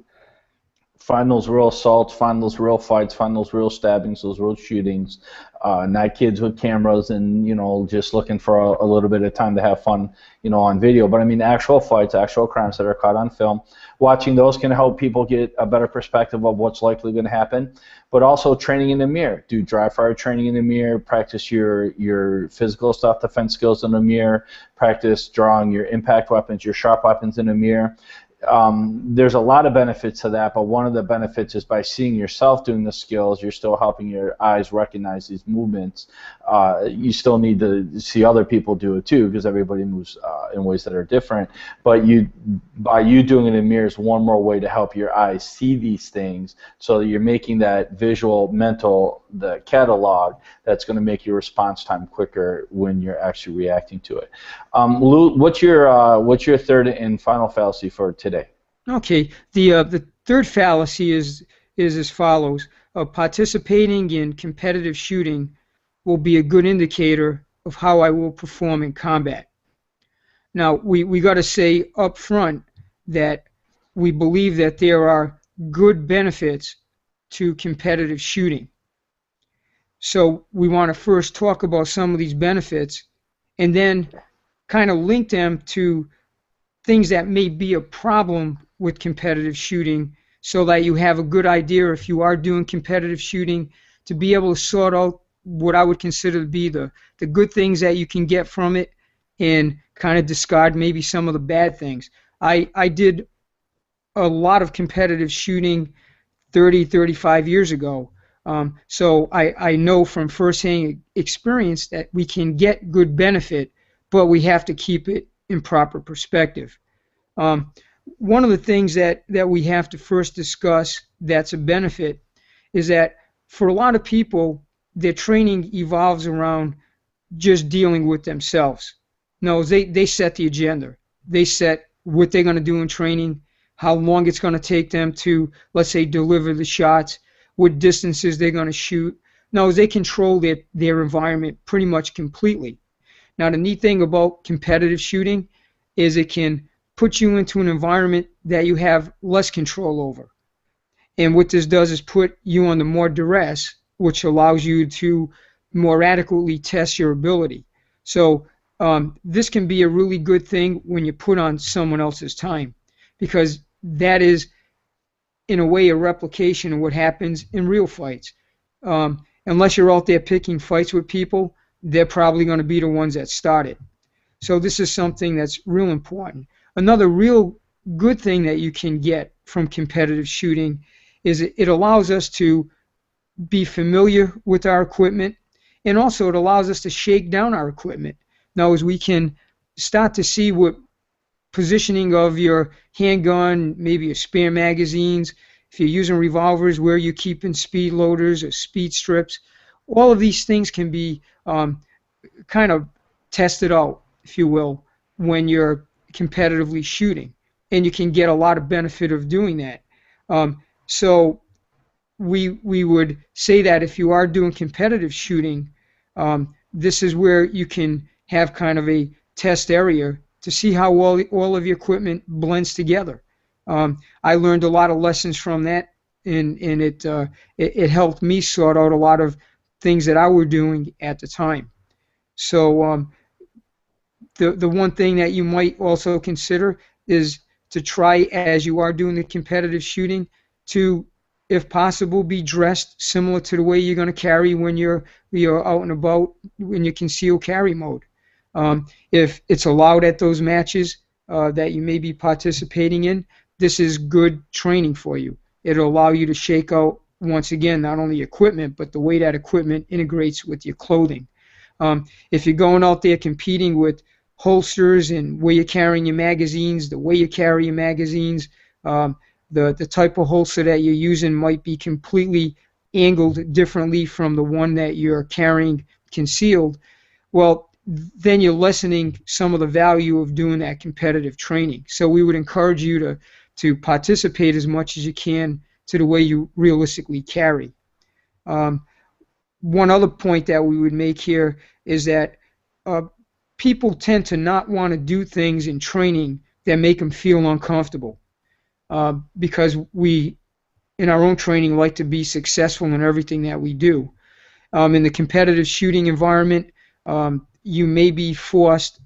find those real assaults, find those real fights, find those real stabbings, those real shootings, not kids with cameras and, you know, just looking for a little bit of time to have fun, you know, on video. But I mean, actual fights, actual crimes that are caught on film. Watching those can help people get a better perspective of what's likely going to happen. But also training in the mirror. Do dry fire training in the mirror. Practice your physical self-defense skills in the mirror. Practice drawing your impact weapons, your sharp weapons in the mirror. There's a lot of benefits to that, but one of the benefits is by seeing yourself doing the skills, you're still helping your eyes recognize these movements. you still need to see other people do it too, because everybody moves in ways that are different. But by you doing it in mirrors, one more way to help your eyes see these things, so that you're making that visual, mental, the catalog that's going to make your response time quicker when you're actually reacting to it. Lou, what's your third and final fallacy for today? Okay, the third fallacy is as follows: participating in competitive shooting will be a good indicator of how I will perform in combat. Now, we got to say up front that we believe that there are good benefits to competitive shooting. So we want to first talk about some of these benefits and then kind of link them to things that may be a problem with competitive shooting, so that you have a good idea, if you are doing competitive shooting, to be able to sort out what I would consider to be the good things that you can get from it, and kind of discard maybe some of the bad things. I did a lot of competitive shooting 35 years ago. So I know from firsthand experience that we can get good benefit, but we have to keep it in proper perspective. One of the things that we have to first discuss that's a benefit is that for a lot of people, their training evolves around just dealing with themselves. No, they set the agenda. They set what they're going to do in training, how long it's going to take them to, let's say, deliver the shots, what distances they're going to shoot. No, they control their environment pretty much completely. Now, the neat thing about competitive shooting is it can put you into an environment that you have less control over. And what this does is put you under more duress, which allows you to more adequately test your ability. So this can be a really good thing when you put on someone else's time, because that is, in a way, a replication of what happens in real fights. Unless you're out there picking fights with people, they're probably going to be the ones that start it. So this is something that's real important. Another real good thing that you can get from competitive shooting is it allows us to be familiar with our equipment, and also it allows us to shake down our equipment. Now, as we can start to see what positioning of your handgun, maybe your spare magazines, if you're using revolvers, where you're keeping speed loaders or speed strips, all of these things can be kind of tested out, if you will, when you're competitively shooting, and you can get a lot of benefit of doing that. So we would say that if you are doing competitive shooting, this is where you can have kind of a test area to see how all of your equipment blends together. I learned a lot of lessons from that, and it helped me sort out a lot of things that I were doing at the time. So the one thing that you might also consider is to try, as you are doing the competitive shooting, to, if possible, be dressed similar to the way you're going to carry when you're out and about in your concealed carry mode. If it's allowed at those matches that you may be participating in, this is good training for you. It'll allow you to shake out, once again, not only equipment, but the way that equipment integrates with your clothing. If you're going out there competing with holsters and where you're carrying your magazines, the way you carry your magazines, the type of holster that you're using might be completely angled differently from the one that you're carrying concealed. Well, then you're lessening some of the value of doing that competitive training. So we would encourage you to participate as much as you can to the way you realistically carry. One other point that we would make here is that people tend to not want to do things in training that make them feel uncomfortable, because we, in our own training, like to be successful in everything that we do. In the competitive shooting environment, you may be forced,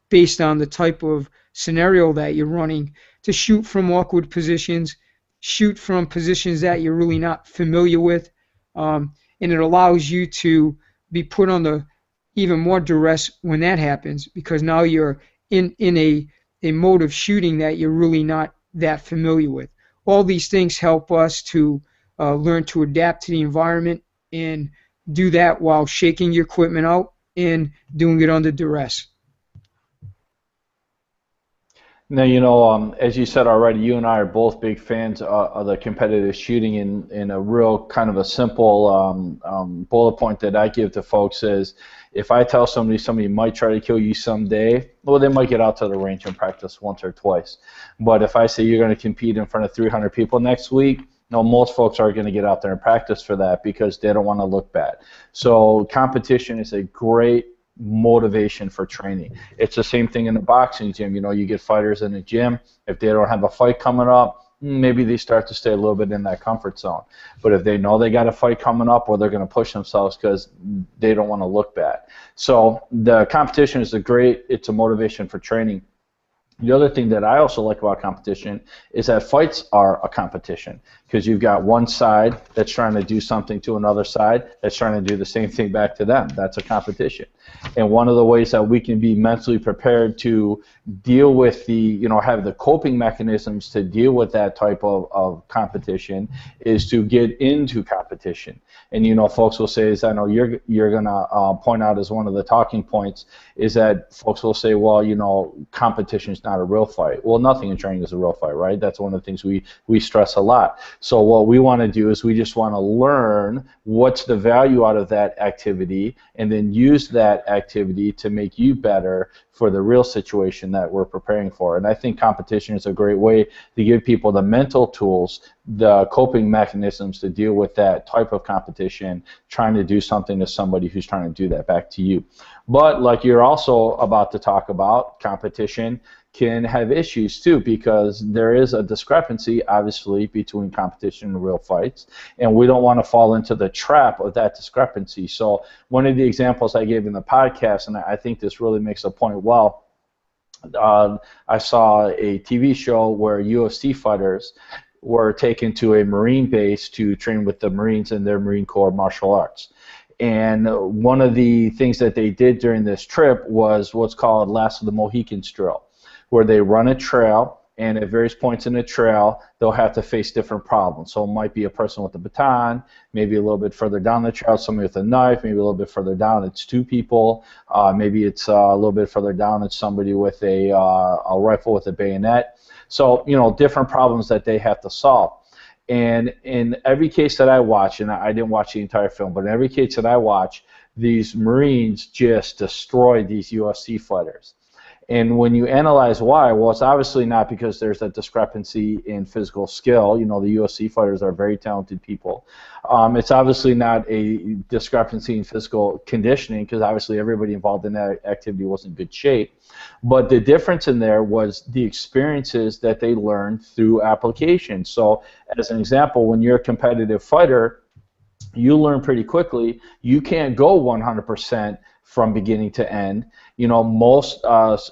based on the type of scenario that you're running, to shoot from awkward positions, shoot from positions that you're really not familiar with, and it allows you to be put under even more duress when that happens, because now you're in a mode of shooting that you're really not that familiar with. All these things help us to learn to adapt to the environment and do that while shaking your equipment out and doing it under duress. Now, as you said already, you and I are both big fans of the competitive shooting, in a real kind of a simple bullet point that I give to folks is, if I tell somebody might try to kill you someday, well, they might get out to the range and practice once or twice. But if I say you're going to compete in front of 300 people next week, no, most folks are going to get out there and practice for that because they don't want to look bad. So competition is a great motivation for training. It's the same thing in the boxing gym. You get fighters in the gym. If they don't have a fight coming up, maybe they start to stay a little bit in that comfort zone. But if they know they got a fight coming up, or they're going to push themselves because they don't want to look bad. So the competition is it's a motivation for training. The other thing that I also like about competition is that fights are a competition, because you've got one side that's trying to do something to another side that's trying to do the same thing back to them. That's a competition. And one of the ways that we can be mentally prepared to deal with have the coping mechanisms to deal with that type of competition is to get into competition. And folks will say, as I know you're gonna point out as one of the talking points, is that folks will say, well, competition is not a real fight. Well, nothing in training is a real fight, right? That's one of the things we stress a lot. So what we want to do is we just want to learn what's the value out of that activity, and then use that activity to make you better for the real situation that we're preparing for. And I think competition is a great way to give people the mental tools, the coping mechanisms to deal with that type of competition, trying to do something to somebody who's trying to do that back to you. But like you're also about to talk about, competition can have issues too, because there is a discrepancy, obviously, between competition and real fights, and we don't want to fall into the trap of that discrepancy. So one of the examples I gave in the podcast, and I think this really makes a point well, I saw a TV show where UFC fighters were taken to a Marine base to train with the Marines in their Marine Corps martial arts. And one of the things that they did during this trip was what's called Last of the Mohicans drill, where they run a trail, and at various points in the trail, they'll have to face different problems. So it might be a person with a baton, maybe a little bit further down the trail, somebody with a knife, maybe a little bit further down, it's two people, maybe it's a little bit further down, it's somebody with a rifle with a bayonet. So, different problems that they have to solve. And in every case that I watch, and I didn't watch the entire film, but in every case that I watch, these Marines just destroy these UFC fighters. And when you analyze why, well, it's obviously not because there's a discrepancy in physical skill. The UFC fighters are very talented people. It's obviously not a discrepancy in physical conditioning, because obviously everybody involved in that activity was in good shape. But the difference in there was the experiences that they learned through application. So as an example, when you're a competitive fighter, you learn pretty quickly you can't go 100% from beginning to end. Most bouts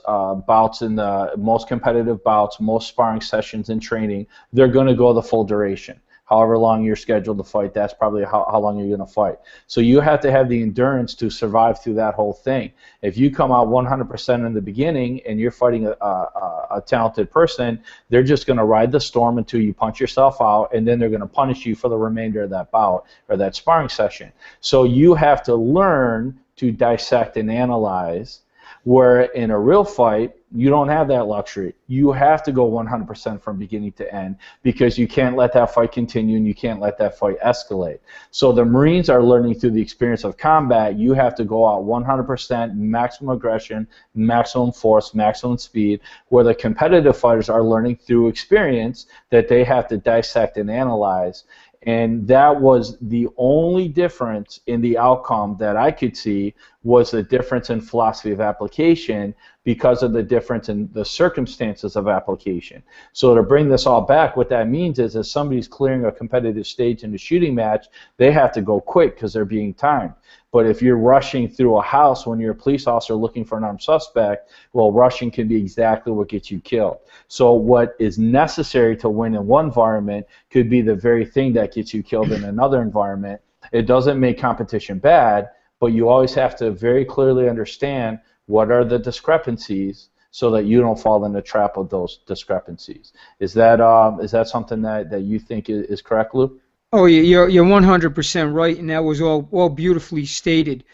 most competitive bouts, most sparring sessions in training, they're going to go the full duration. However long you're scheduled to fight, that's probably how long you're going to fight. So you have to have the endurance to survive through that whole thing. If you come out 100% in the beginning and you're fighting a talented person, they're just going to ride the storm until you punch yourself out, and then they're going to punish you for the remainder of that bout or that sparring session. So you have to learn to dissect and analyze, where in a real fight, you don't have that luxury. You have to go 100% from beginning to end, because you can't let that fight continue and you can't let that fight escalate. So the Marines are learning through the experience of combat. You have to go out 100%, maximum aggression, maximum force, maximum speed, where the competitive fighters are learning through experience that they have to dissect and analyze. And that was the only difference in the outcome that I could see, was the difference in philosophy of application, because of the difference in the circumstances of application. So to bring this all back, what that means is if somebody's clearing a competitive stage in a shooting match, they have to go quick because they're being timed. But if you're rushing through a house when you're a police officer looking for an armed suspect, well, rushing can be exactly what gets you killed. So what is necessary to win in one environment could be the very thing that gets you killed in another environment. It doesn't make competition bad, but you always have to very clearly understand what are the discrepancies so that you don't fall in the trap of those discrepancies. Is that something that you think is correct, Lou? Oh, you're 100% right, and that was all beautifully stated.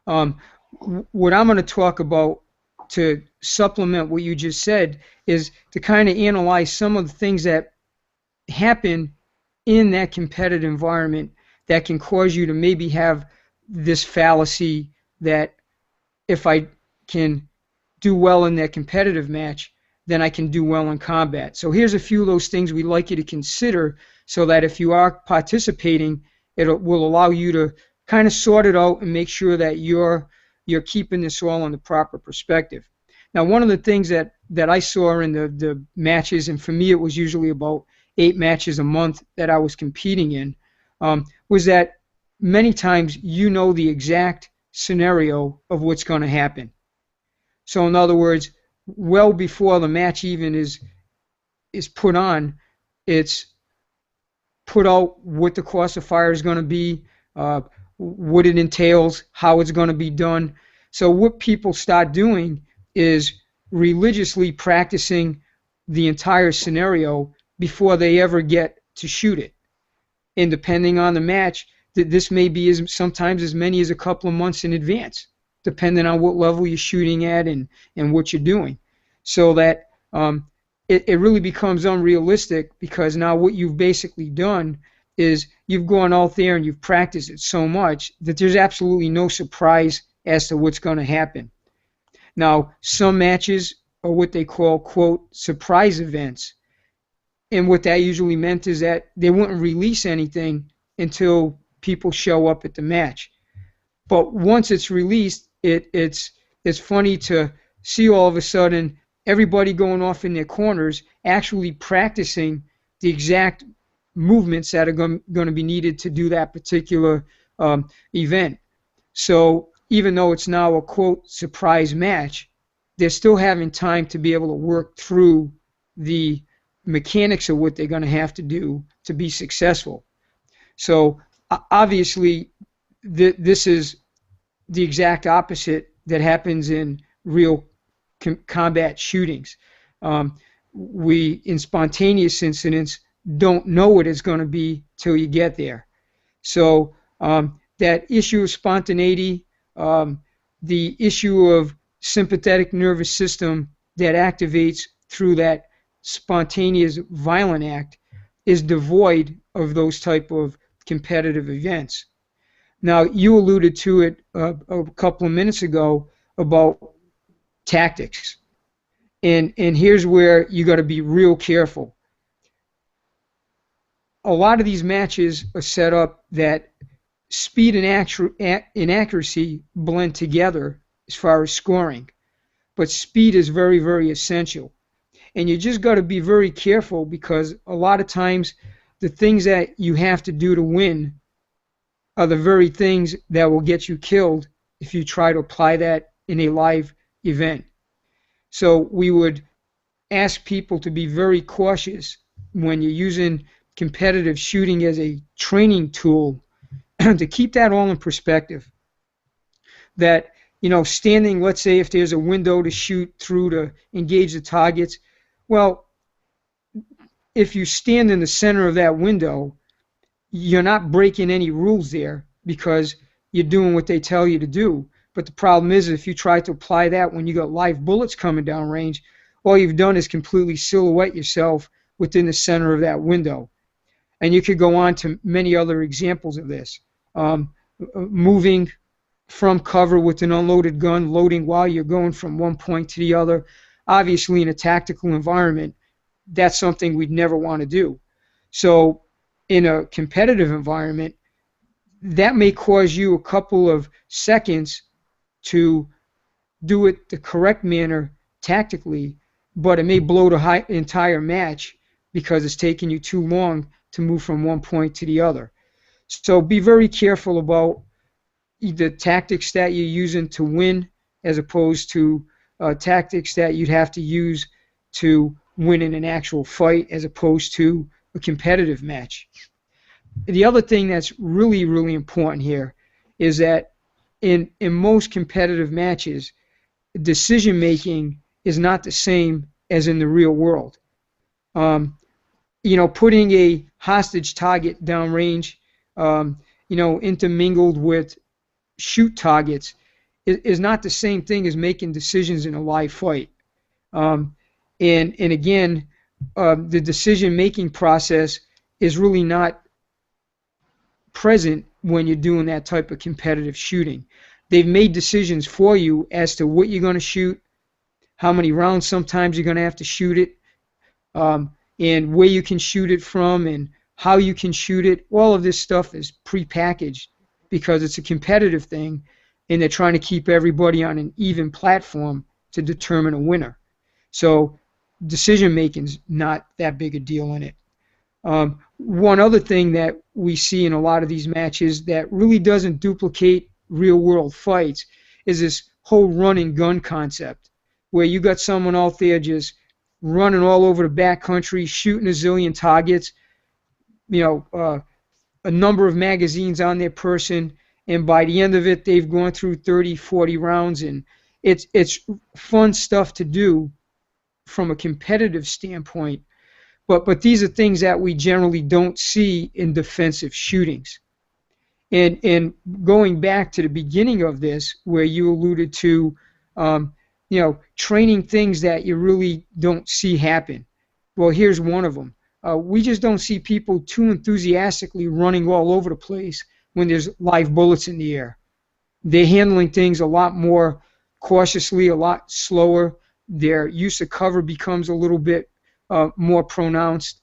Um, what I'm going to talk about to supplement what you just said is to kind of analyze some of the things that happen in that competitive environment that can cause you to maybe have this fallacy that if I can do well in that competitive match, then I can do well in combat. So here's a few of those things we'd like you to consider so that if you are participating, it will allow you to kind of sort it out and make sure that you're keeping this all in the proper perspective. Now, one of the things that I saw in the matches, and for me it was usually about 8 matches a month that I was competing in, was that many times you know the exact scenario of what's going to happen. So in other words, well before the match even is put on, it's put out what the course of fire is going to be, what it entails, how it's going to be done. So what people start doing is religiously practicing the entire scenario before they ever get to shoot it. And depending on the match, this may be sometimes as many as a couple of months in advance, depending on what level you're shooting at and what you're doing. So that it really becomes unrealistic, because now what you've basically done is you've gone out there and you've practiced it so much that there's absolutely no surprise as to what's going to happen. Now, some matches are what they call, quote, surprise events. And what that usually meant is that they wouldn't release anything until people show up at the match. But once it's released, it's funny to see all of a sudden everybody going off in their corners actually practicing the exact movements that are going to be needed to do that particular event. So even though it's now a, quote, surprise match, they're still having time to be able to work through the mechanics of what they're going to have to do to be successful. So obviously this is the exact opposite that happens in real combat shootings. We, in spontaneous incidents, don't know what it's going to be till you get there. So that issue of spontaneity, the issue of sympathetic nervous system that activates through that spontaneous violent act, is devoid of those type of competitive events. Now, you alluded to it a couple of minutes ago about tactics. And here's where you got to be real careful. A lot of these matches are set up that speed and accuracy blend together as far as scoring. But speed is very, very essential. And you just got to be very careful, because a lot of times the things that you have to do to win are the very things that will get you killed if you try to apply that in a live event. So we would ask people to be very cautious when you're using competitive shooting as a training tool to keep that all in perspective. That, standing, let's say if there's a window to shoot through to engage the targets, well, if you stand in the center of that window, you're not breaking any rules there, because you're doing what they tell you to do. But the problem is, if you try to apply that when you got live bullets coming down range, all you've done is completely silhouette yourself within the center of that window. And you could go on to many other examples of this. Moving from cover with an unloaded gun, loading while you're going from one point to the other. Obviously, in a tactical environment, that's something we'd never want to do. So in a competitive environment, that may cause you a couple of seconds to do it the correct manner tactically, but it may blow the entire match because it's taking you too long to move from one point to the other. So be very careful about the tactics that you're using to win, as opposed to tactics that you'd have to use to win in an actual fight, as opposed to a competitive match. The other thing that's really, really important here is that in most competitive matches, decision making is not the same as in the real world. putting a hostage target downrange, intermingled with shoot targets is not the same thing as making decisions in a live fight. And again, the decision-making process is really not present when you're doing that type of competitive shooting. They've made decisions for you as to what you're going to shoot, how many rounds sometimes you're going to have to shoot it, and where you can shoot it from and how you can shoot it. All of this stuff is prepackaged because it's a competitive thing, and they're trying to keep everybody on an even platform to determine a winner. So decision making's not that big a deal in it. One other thing that we see in a lot of these matches that really doesn't duplicate real world fights is this whole run and gun concept, where you got someone out there just running all over the backcountry, shooting a zillion targets, a number of magazines on their person, and by the end of it, they've gone through 30, 40 rounds, and it's fun stuff to do from a competitive standpoint. But these are things that we generally don't see in defensive shootings. And going back to the beginning of this, where you alluded to, training things that you really don't see happen. Well, here's one of them. We just don't see people too enthusiastically running all over the place when there's live bullets in the air. They're handling things a lot more cautiously, a lot slower. Their use of cover becomes a little bit more pronounced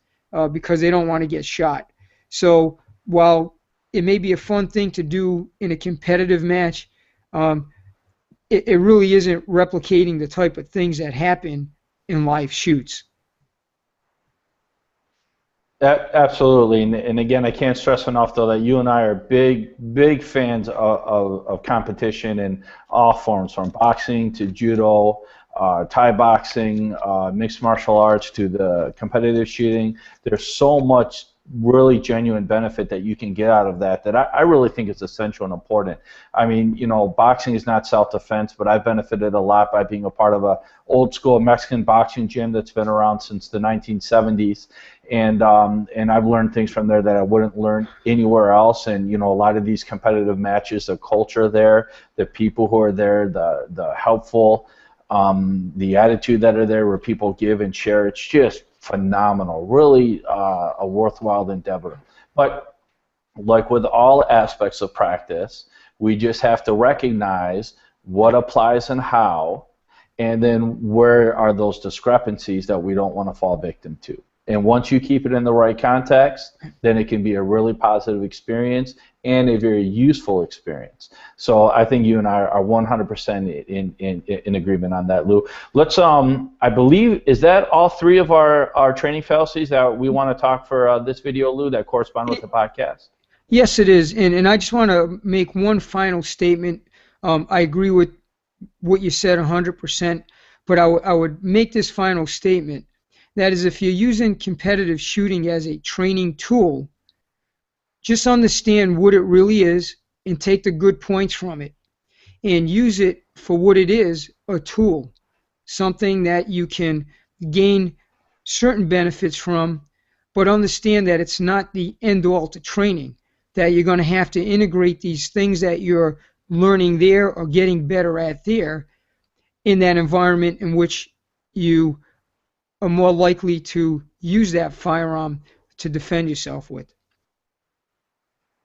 because they don't want to get shot. So while it may be a fun thing to do in a competitive match, it really isn't replicating the type of things that happen in live shoots. Absolutely, and again, I can't stress enough though that you and I are big fans of competition in all forms, from boxing to judo, Thai boxing, mixed martial arts, to the competitive shooting. There's so much really genuine benefit that you can get out of that I really think is essential and important. I mean, boxing is not self-defense, but I've benefited a lot by being a part of a old school Mexican boxing gym that's been around since the 1970s, and I've learned things from there that I wouldn't learn anywhere else. And a lot of these competitive matches, the culture there, the people who are there, the helpful, the attitude that are there, where people give and share, it's just phenomenal, really a worthwhile endeavor. But like with all aspects of practice, we just have to recognize what applies and how, and then where are those discrepancies that we don't want to fall victim to. And once you keep it in the right context, then it can be a really positive experience and a very useful experience. So I think you and I are 100% in agreement on that, Lou. Let's, I believe, is that all three of our training fallacies that we want to talk for this video, Lou, that correspond with the podcast? Yes, it is. And I just want to make one final statement. I agree with what you said 100%, but I would make this final statement. That is, if you're using competitive shooting as a training tool, just understand what it really is and take the good points from it and use it for what it is, a tool, something that you can gain certain benefits from, but understand that it's not the end-all to training, that you're going to have to integrate these things that you're learning there or getting better at there in that environment in which you are more likely to use that firearm to defend yourself with.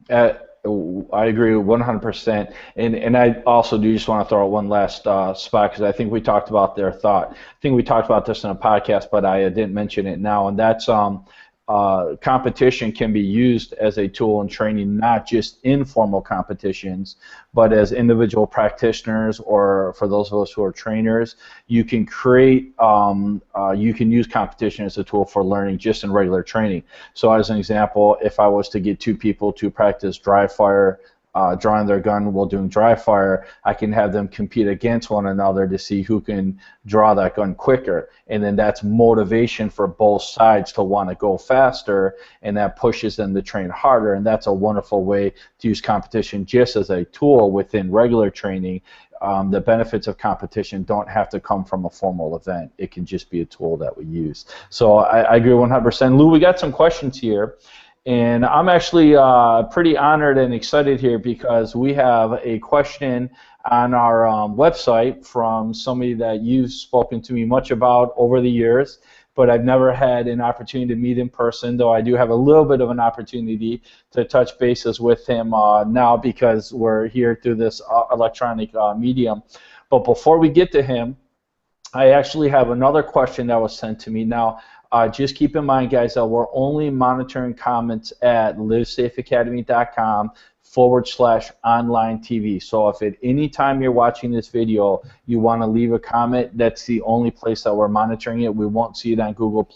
I agree 100%, and I also do just want to throw out one last spot, because I think we talked about their thought. I think we talked about this in a podcast, but I didn't mention it now, and that's competition can be used as a tool in training, not just informal competitions, but as individual practitioners, or for those of us who are trainers, you can create, you can use competition as a tool for learning just in regular training. So as an example, if I was to get two people to practice dry fire, drawing their gun while doing dry fire, I can have them compete against one another to see who can draw that gun quicker, and then that's motivation for both sides to want to go faster, and that pushes them to train harder. And that's a wonderful way to use competition just as a tool within regular training, the benefits of competition don't have to come from a formal event. It can just be a tool that we use. So I agree 100%. Lou, we got some questions here. And I'm actually pretty honored and excited here because we have a question on our website from somebody that you've spoken to me much about over the years, but I've never had an opportunity to meet in person, though I do have a little bit of an opportunity to touch bases with him now because we're here through this electronic medium. But before we get to him, I actually have another question that was sent to me. Now, just keep in mind, guys, that we're only monitoring comments at livesafeacademy.com/online TV. So if at any time you're watching this video, you want to leave a comment, that's the only place that we're monitoring it. We won't see it on Google+.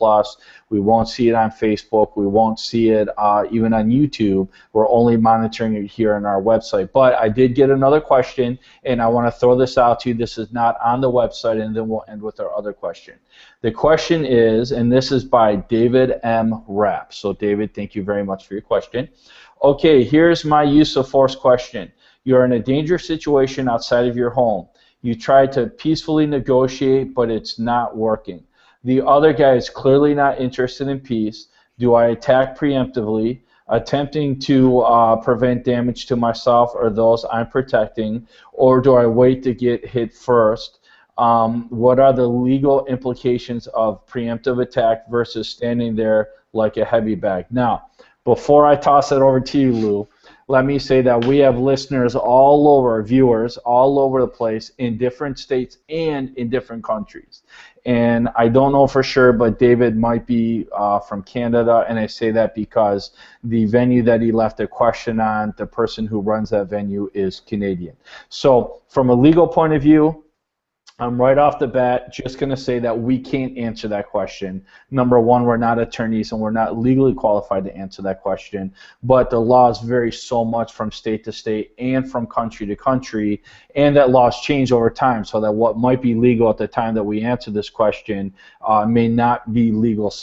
We won't see it on Facebook. We won't see it even on YouTube. We're only monitoring it here on our website. But I did get another question, and I want to throw this out to you. This is not on the website, and then we'll end with our other question. The question is, and this is by David M. Rapp. So David, thank you very much for your question. Okay, here's my use of force question. You're in a dangerous situation outside of your home. You try to peacefully negotiate, but it's not working. The other guy is clearly not interested in peace. Do I attack preemptively, attempting to prevent damage to myself or those I'm protecting, or do I wait to get hit first? What are the legal implications of preemptive attack versus standing there like a heavy bag? Now, before I toss it over to you, Lou, let me say that we have listeners all over, viewers all over the place in different states and in different countries. And I don't know for sure, but David might be from Canada, and I say that because the venue that he left a question on, the person who runs that venue is Canadian. So from a legal point of view, I'm right off the bat just going to say that we can't answer that question. Number one, we're not attorneys and we're not legally qualified to answer that question, but the laws vary so much from state to state and from country to country, and that laws change over time, so that what might be legal at the time that we answer this question may not be legal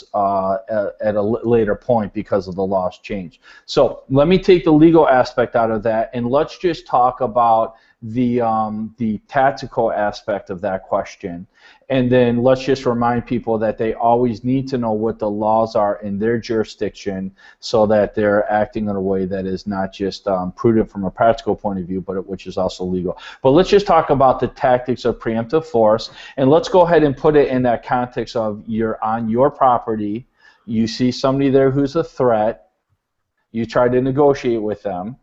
at a later point because of the laws change. So let me take the legal aspect out of that, and let's just talk about the tactical aspect of that question, and then let's just remind people that they always need to know what the laws are in their jurisdiction so that they're acting in a way that is not just prudent from a practical point of view, but which is also legal. But let's just talk about the tactics of preemptive force, and let's go ahead and put it in that context of you're on your property, you see somebody there who's a threat, you try to negotiate with them,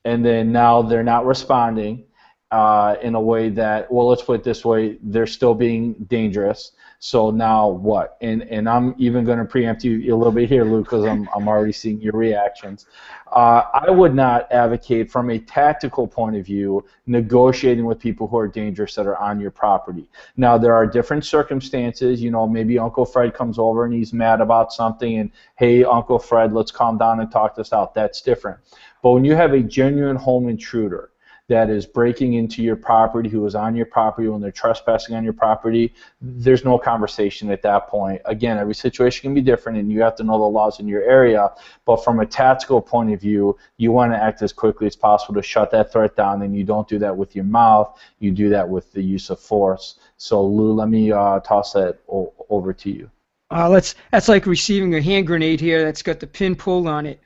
and then now they're not responding in a way that, well, let's put it this way, they're still being dangerous. So now what? And I'm even going to preempt you a little bit here, Luke, because I'm already seeing your reactions. I would not advocate from a tactical point of view negotiating with people who are dangerous that are on your property. Now, there are different circumstances. You know, maybe Uncle Fred comes over and he's mad about something and, hey, Uncle Fred, let's calm down and talk this out. That's different. But when you have a genuine home intruder that is breaking into your property, who is on your property, when they're trespassing on your property, there's no conversation at that point. Again, every situation can be different, and you have to know the laws in your area, but from a tactical point of view, you want to act as quickly as possible to shut that threat down, and you don't do that with your mouth, you do that with the use of force. So, Lou, let me toss that over to you. That's like receiving a hand grenade here that's got the pin pulled on it.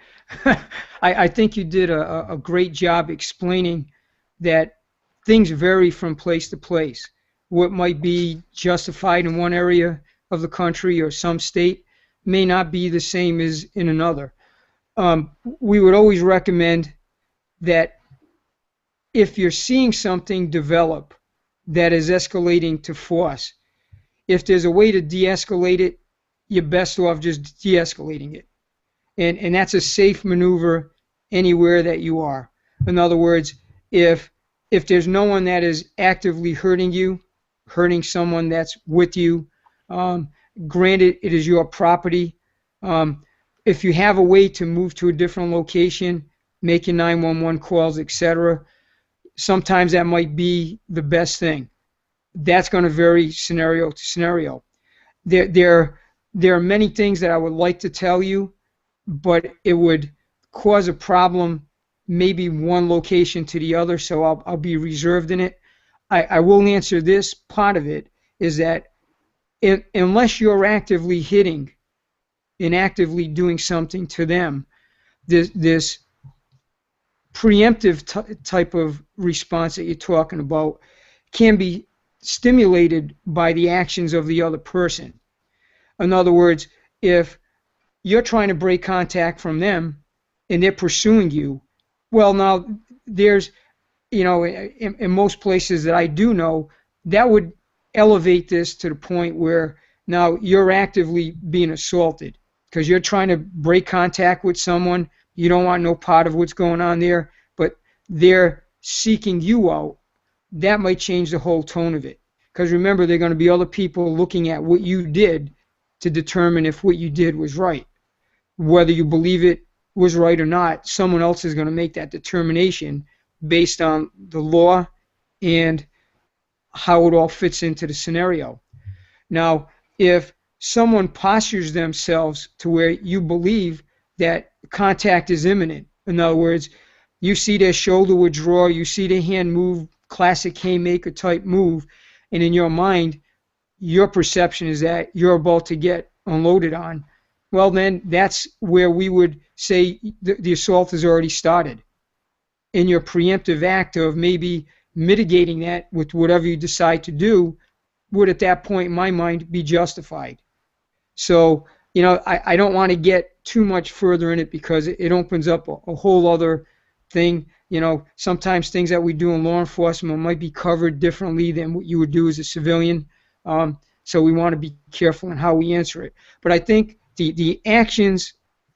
I think you did a great job explaining that things vary from place to place. What might be justified in one area of the country or some state may not be the same as in another. We would always recommend that if you're seeing something develop that is escalating to force, if there's a way to de-escalate it, you're best off just de-escalating it. And that's a safe maneuver anywhere that you are. In other words, if there's no one that is actively hurting you, hurting someone that's with you, granted it is your property, if you have a way to move to a different location, making 911 calls, etc., sometimes that might be the best thing. That's going to vary scenario to scenario. There are many things that I would like to tell you, but it would cause a problem maybe one location to the other, so I'll be reserved in it. I will answer this part of it, is that unless you're actively hitting and actively doing something to them, this preemptive type of response that you're talking about can be stimulated by the actions of the other person. In other words, if you're trying to break contact from them and they're pursuing you, well, now there's, in most places that I do know, that would elevate this to the point where now you're actively being assaulted because you're trying to break contact with someone. You don't want no part of what's going on there, but they're seeking you out. That might change the whole tone of it. Because remember, there are going to be other people looking at what you did to determine if what you did was right. Whether you believe it was right or not, someone else is going to make that determination based on the law and how it all fits into the scenario. Now, if someone postures themselves to where you believe that contact is imminent, in other words, you see their shoulder withdraw, you see their hand move, classic haymaker type move, and in your mind, your perception is that you're about to get unloaded on, well, then that's where we would say the assault has already started. In your preemptive act of maybe mitigating that with whatever you decide to do would at that point, in my mind, be justified. So, I don't want to get too much further in it because it opens up a whole other thing. Sometimes things that we do in law enforcement might be covered differently than what you would do as a civilian. So we want to be careful in how we answer it. But I think the actions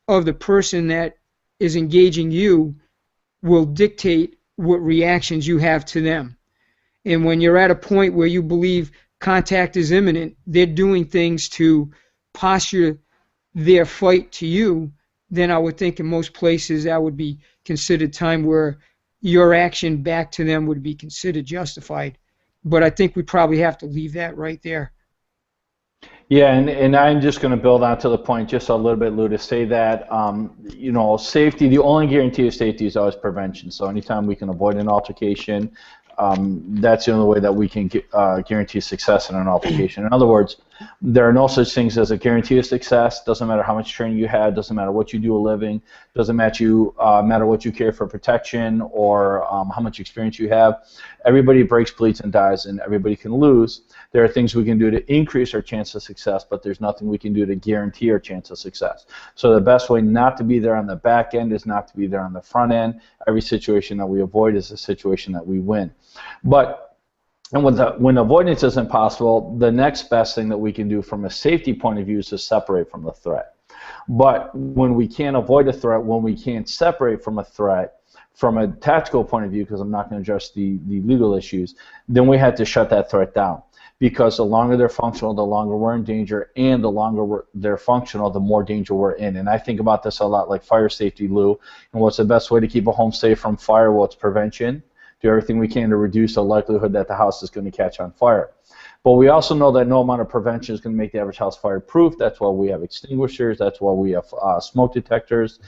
of the person that is engaging you will dictate what reactions you have to them. And when you're at a point where you believe contact is imminent, they're doing things to posture their fight to you, then I would think in most places that would be considered time where your action back to them would be considered justified. But I think we probably have to leave that right there. Yeah, and I'm just going to build on to the point just a little bit, Lou, to say that, safety, the only guarantee of safety is always prevention. So anytime we can avoid an altercation, that's the only way that we can guarantee success in an altercation. In other words, there are no such things as a guarantee of success. Doesn't matter how much training you had, doesn't matter what you do a living, doesn't matter what you carry for protection or how much experience you have. Everybody breaks, bleeds, and dies, and everybody can lose. There are things we can do to increase our chance of success, but there's nothing we can do to guarantee our chance of success. So the best way not to be there on the back end is not to be there on the front end. Every situation that we avoid is a situation that we win. But when avoidance isn't possible, the next best thing that we can do from a safety point of view is to separate from the threat. But when we can't avoid a threat, when we can't separate from a threat, from a tactical point of view, because I'm not going to address the legal issues, then we have to shut that threat down. Because the longer they're functional, the longer we're in danger, and the longer they're functional, the more danger we're in. And I think about this a lot like fire safety, Lou. And what's the best way to keep a home safe from fire? Well, it's prevention. Do everything we can to reduce the likelihood that the house is going to catch on fire. But we also know that no amount of prevention is going to make the average house fireproof. That's why we have extinguishers. That's why we have smoke detectors.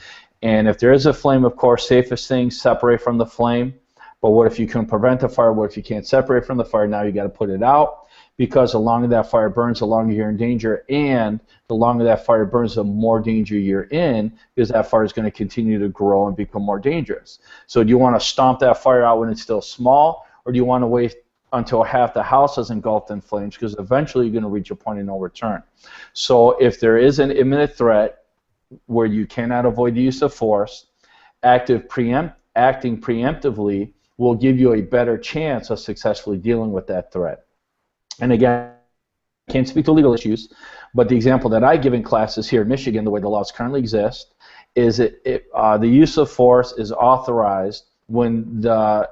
And if there is a flame, of course, safest thing, separate from the flame. But what if you can prevent the fire? What if you can't separate from the fire? Now you got to put it out. Because the longer that fire burns, the longer you're in danger, and the longer that fire burns, the more danger you're in, because that fire is going to continue to grow and become more dangerous. So do you want to stomp that fire out when it's still small, or do you want to wait until half the house is engulfed in flames? Because eventually you're going to reach a point of no return. So if there is an imminent threat where you cannot avoid the use of force, acting preemptively will give you a better chance of successfully dealing with that threat. And again, I can't speak to legal issues, but the example that I give in classes here in Michigan, the way the laws currently exist, is the use of force is authorized when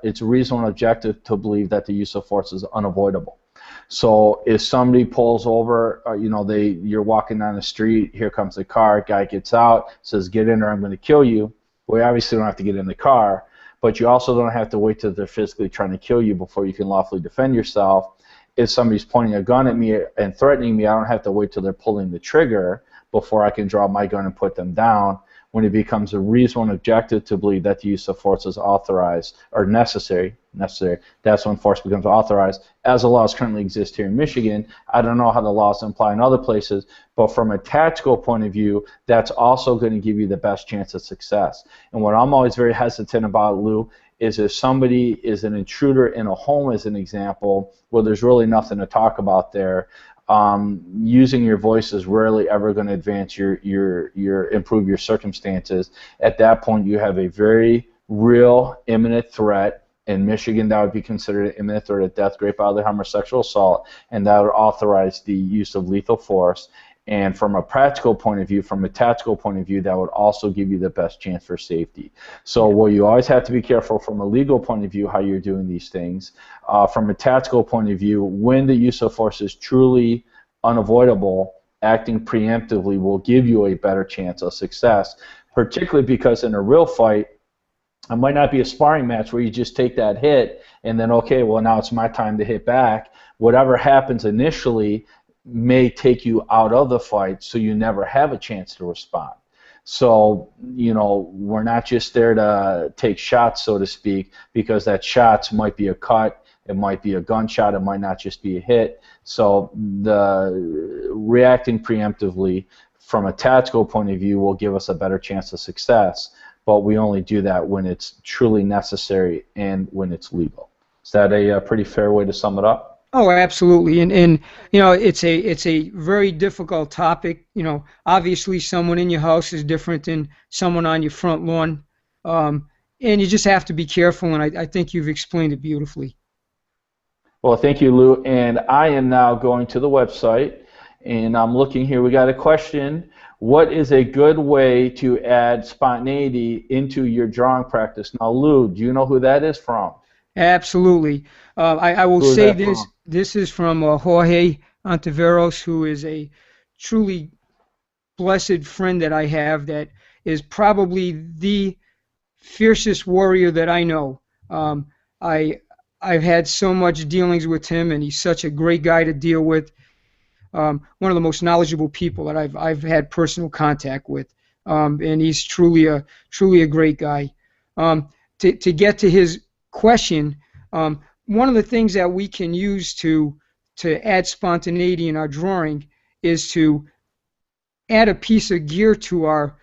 it's reasonable and objective to believe that the use of force is unavoidable. So if somebody pulls over, you're walking down the street, here comes the car, guy gets out, says, "Get in or I'm going to kill you." Well, you obviously don't have to get in the car, but you also don't have to wait till they're physically trying to kill you before you can lawfully defend yourself. If somebody's pointing a gun at me and threatening me, I don't have to wait till they're pulling the trigger before I can draw my gun and put them down. when it becomes a reasonable and objective to believe that the use of force is authorized or necessary, that's when force becomes authorized, as the laws currently exist here in Michigan. I don't know how the laws apply in other places, but from a tactical point of view, that's also going to give you the best chance of success. And what I'm always very hesitant about, Lou, is if somebody is an intruder in a home, as an example, where there's really nothing to talk about there, using your voice is rarely ever going to advance improve your circumstances. At that point, you have a very real imminent threat. In Michigan, that would be considered an imminent threat of death, great bodily harm, or sexual assault, and that would authorize the use of lethal force. And from a practical point of view, from a tactical point of view, that would also give you the best chance for safety. So what you always have to be careful from a legal point of view how you're doing these things. From a tactical point of view, when the use of force is truly unavoidable, acting preemptively will give you a better chance of success, particularly because in a real fight, it might not be a sparring match where you just take that hit and then, okay, well, now it's my time to hit back. Whatever happens initially may take you out of the fight, so you never have a chance to respond. So, you know, we're not just there to take shots, so to speak, because that shots might be a cut, it might be a gunshot, it might not just be a hit. So the reacting preemptively from a tactical point of view will give us a better chance of success, but we only do that when it's truly necessary and when it's legal. Is that a pretty fair way to sum it up? Oh, absolutely. And you know, it's a very difficult topic. You know, obviously someone in your house is different than someone on your front lawn. And you just have to be careful, and I think you've explained it beautifully. Well, thank you, Lou. And I am now going to the website, and I'm looking here. We got a question. What is a good way to add spontaneity into your drawing practice? Now, Lou, do you know who that is from? Absolutely. I will say this. This is from Jorge Ontiveros, who is a truly blessed friend that I have, that is probably the fiercest warrior that I know. I've had so much dealings with him, and he's such a great guy to deal with. One of the most knowledgeable people that I've had personal contact with, and he's truly a great guy. To get to his question, one of the things that we can use to add spontaneity in our drawing is to add a piece of gear to our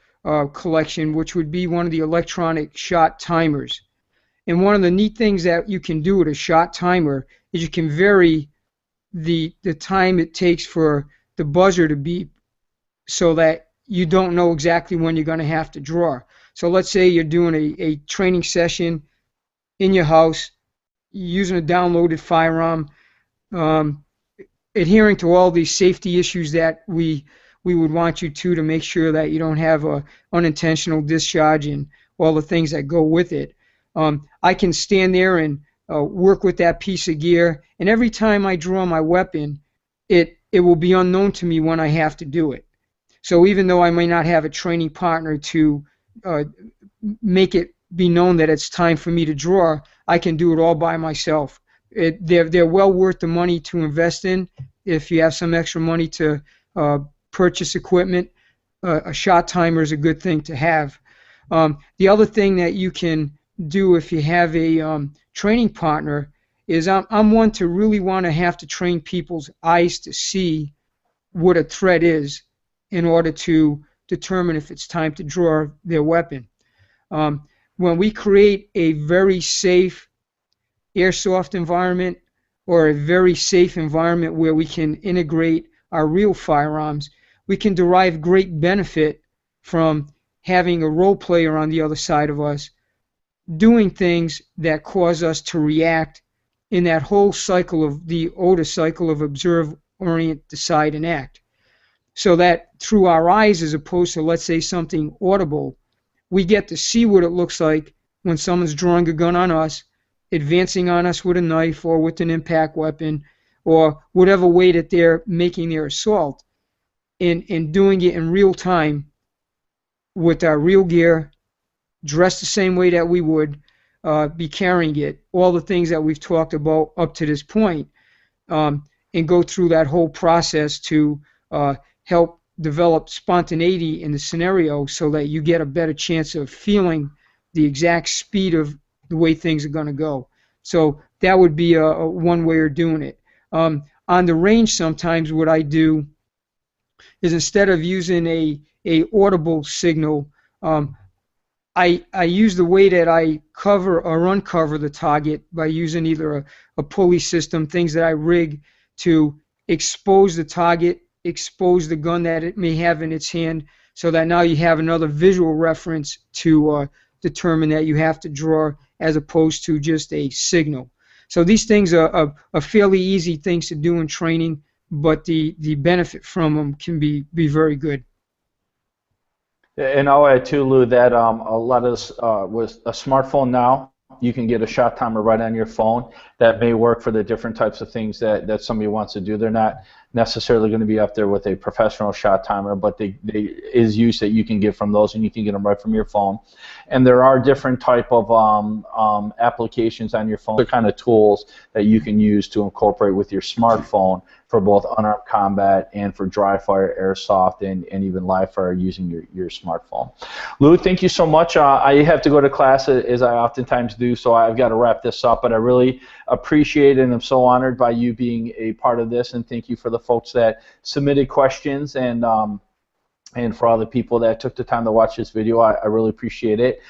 collection, which would be one of the electronic shot timers. And one of the neat things that you can do with a shot timer is you can vary the time it takes for the buzzer to beep, so that you don't know exactly when you're going to have to draw. So let's say you're doing a training session in your house, using a downloaded firearm, adhering to all these safety issues that we would want you to make sure that you don't have a unintentional discharge and all the things that go with it. I can stand there and work with that piece of gear, and every time I draw my weapon, it will be unknown to me when I have to do it. So even though I may not have a training partner to make it be known that it's time for me to draw, I can do it all by myself. They're well worth the money to invest in. If you have some extra money to purchase equipment, a shot timer is a good thing to have. The other thing that you can do if you have a training partner is I'm one to really want to have to train people's eyes to see what a threat is in order to determine if it's time to draw their weapon. When we create a very safe airsoft environment, or a very safe environment where we can integrate our real firearms, we can derive great benefit from having a role player on the other side of us doing things that cause us to react in that whole cycle of the OTA cycle of observe, orient, decide, and act. So that through our eyes, as opposed to, let's say, something audible, we get to see what it looks like when someone's drawing a gun on us, advancing on us with a knife or with an impact weapon, or whatever way that they're making their assault, and doing it in real time with our real gear, dressed the same way that we would be carrying it, all the things that we've talked about up to this point, and go through that whole process to help develop spontaneity in the scenario so that you get a better chance of feeling the exact speed of the way things are going to go. So that would be a one way of doing it. On the range, sometimes what I do is instead of using a audible signal, I use the way that I cover or uncover the target by using either a pulley system, things that I rig to expose the target, expose the gun that it may have in its hand, so that now you have another visual reference to determine that you have to draw, as opposed to just a signal. So these things are fairly easy things to do in training, but the benefit from them can be very good. And I'll add too, Lou, that a lot of with a smartphone now, you can get a shot timer right on your phone that may work for the different types of things that somebody wants to do. They're not necessarily going to be up there with a professional shot timer, but they is use that you can get from those, and you can get them right from your phone. And there are different type of applications on your phone, the kind of tools that you can use to incorporate with your smartphone for both unarmed combat and for dry fire, airsoft, and even live fire using your smartphone. Lou, thank you so much. I have to go to class, as I oftentimes do, so I've got to wrap this up, but I really appreciate it, and I'm so honored by you being a part of this, and thank you for the folks that submitted questions, and for all the people that took the time to watch this video. I really appreciate it.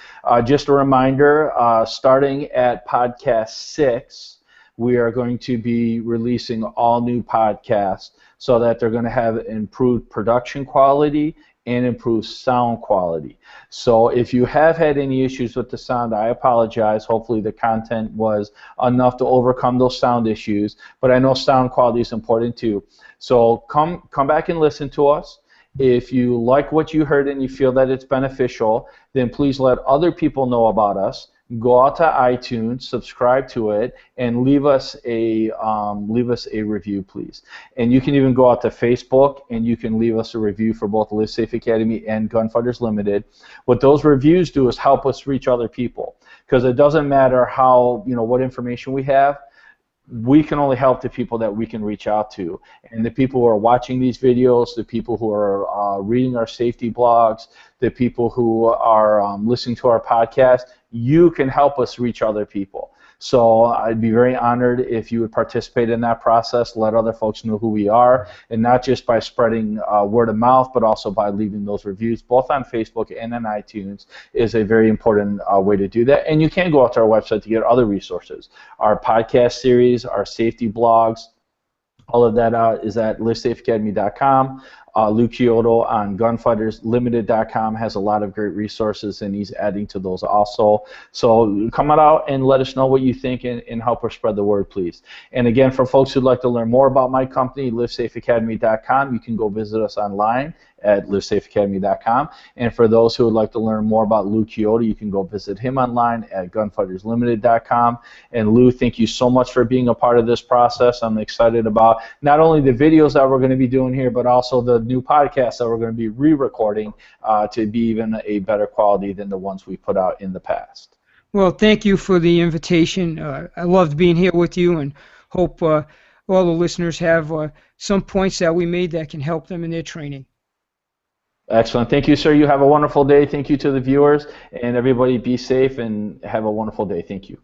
Just a reminder, starting at podcast 6, we are going to be releasing all new podcasts so that they're going to have improved production quality and improved sound quality. So if you have had any issues with the sound, I apologize. Hopefully the content was enough to overcome those sound issues, but I know sound quality is important too. So come back and listen to us. If you like what you heard and you feel that it's beneficial, then please let other people know about us. Go out to iTunes, subscribe to it, and leave us a review, please. And you can even go out to Facebook and you can leave us a review for both Live Safe Academy and Gunfighters Limited. What those reviews do is help us reach other people, because it doesn't matter how, what information we have. We can only help the people that we can reach out to. And the people who are watching these videos, the people who are reading our safety blogs, the people who are listening to our podcast, you can help us reach other people. So I'd be very honored if you would participate in that process, let other folks know who we are, and not just by spreading word of mouth, but also by leaving those reviews, both on Facebook and on iTunes, is a very important way to do that. And you can go out to our website to get other resources, our podcast series, our safety blogs. All of that is at livesafeacademy.com. Lou Chiodo on gunfighterslimited.com has a lot of great resources, and he's adding to those also. So come on out and let us know what you think, and help us spread the word, please. And again, for folks who'd like to learn more about my company, livesafeacademy.com, you can go visit us online at livesafeacademy.com. And for those who would like to learn more about Lou Chiodo, you can go visit him online at gunfighterslimited.com. And Lou, thank you so much for being a part of this process. I'm excited about not only the videos that we're going to be doing here, but also the new podcasts that we're going to be re-recording to be even a better quality than the ones we put out in the past. Well, thank you for the invitation. I loved being here with you, and hope all the listeners have some points that we made that can help them in their training. Excellent. Thank you, sir. You have a wonderful day. Thank you to the viewers, and everybody be safe and have a wonderful day. Thank you.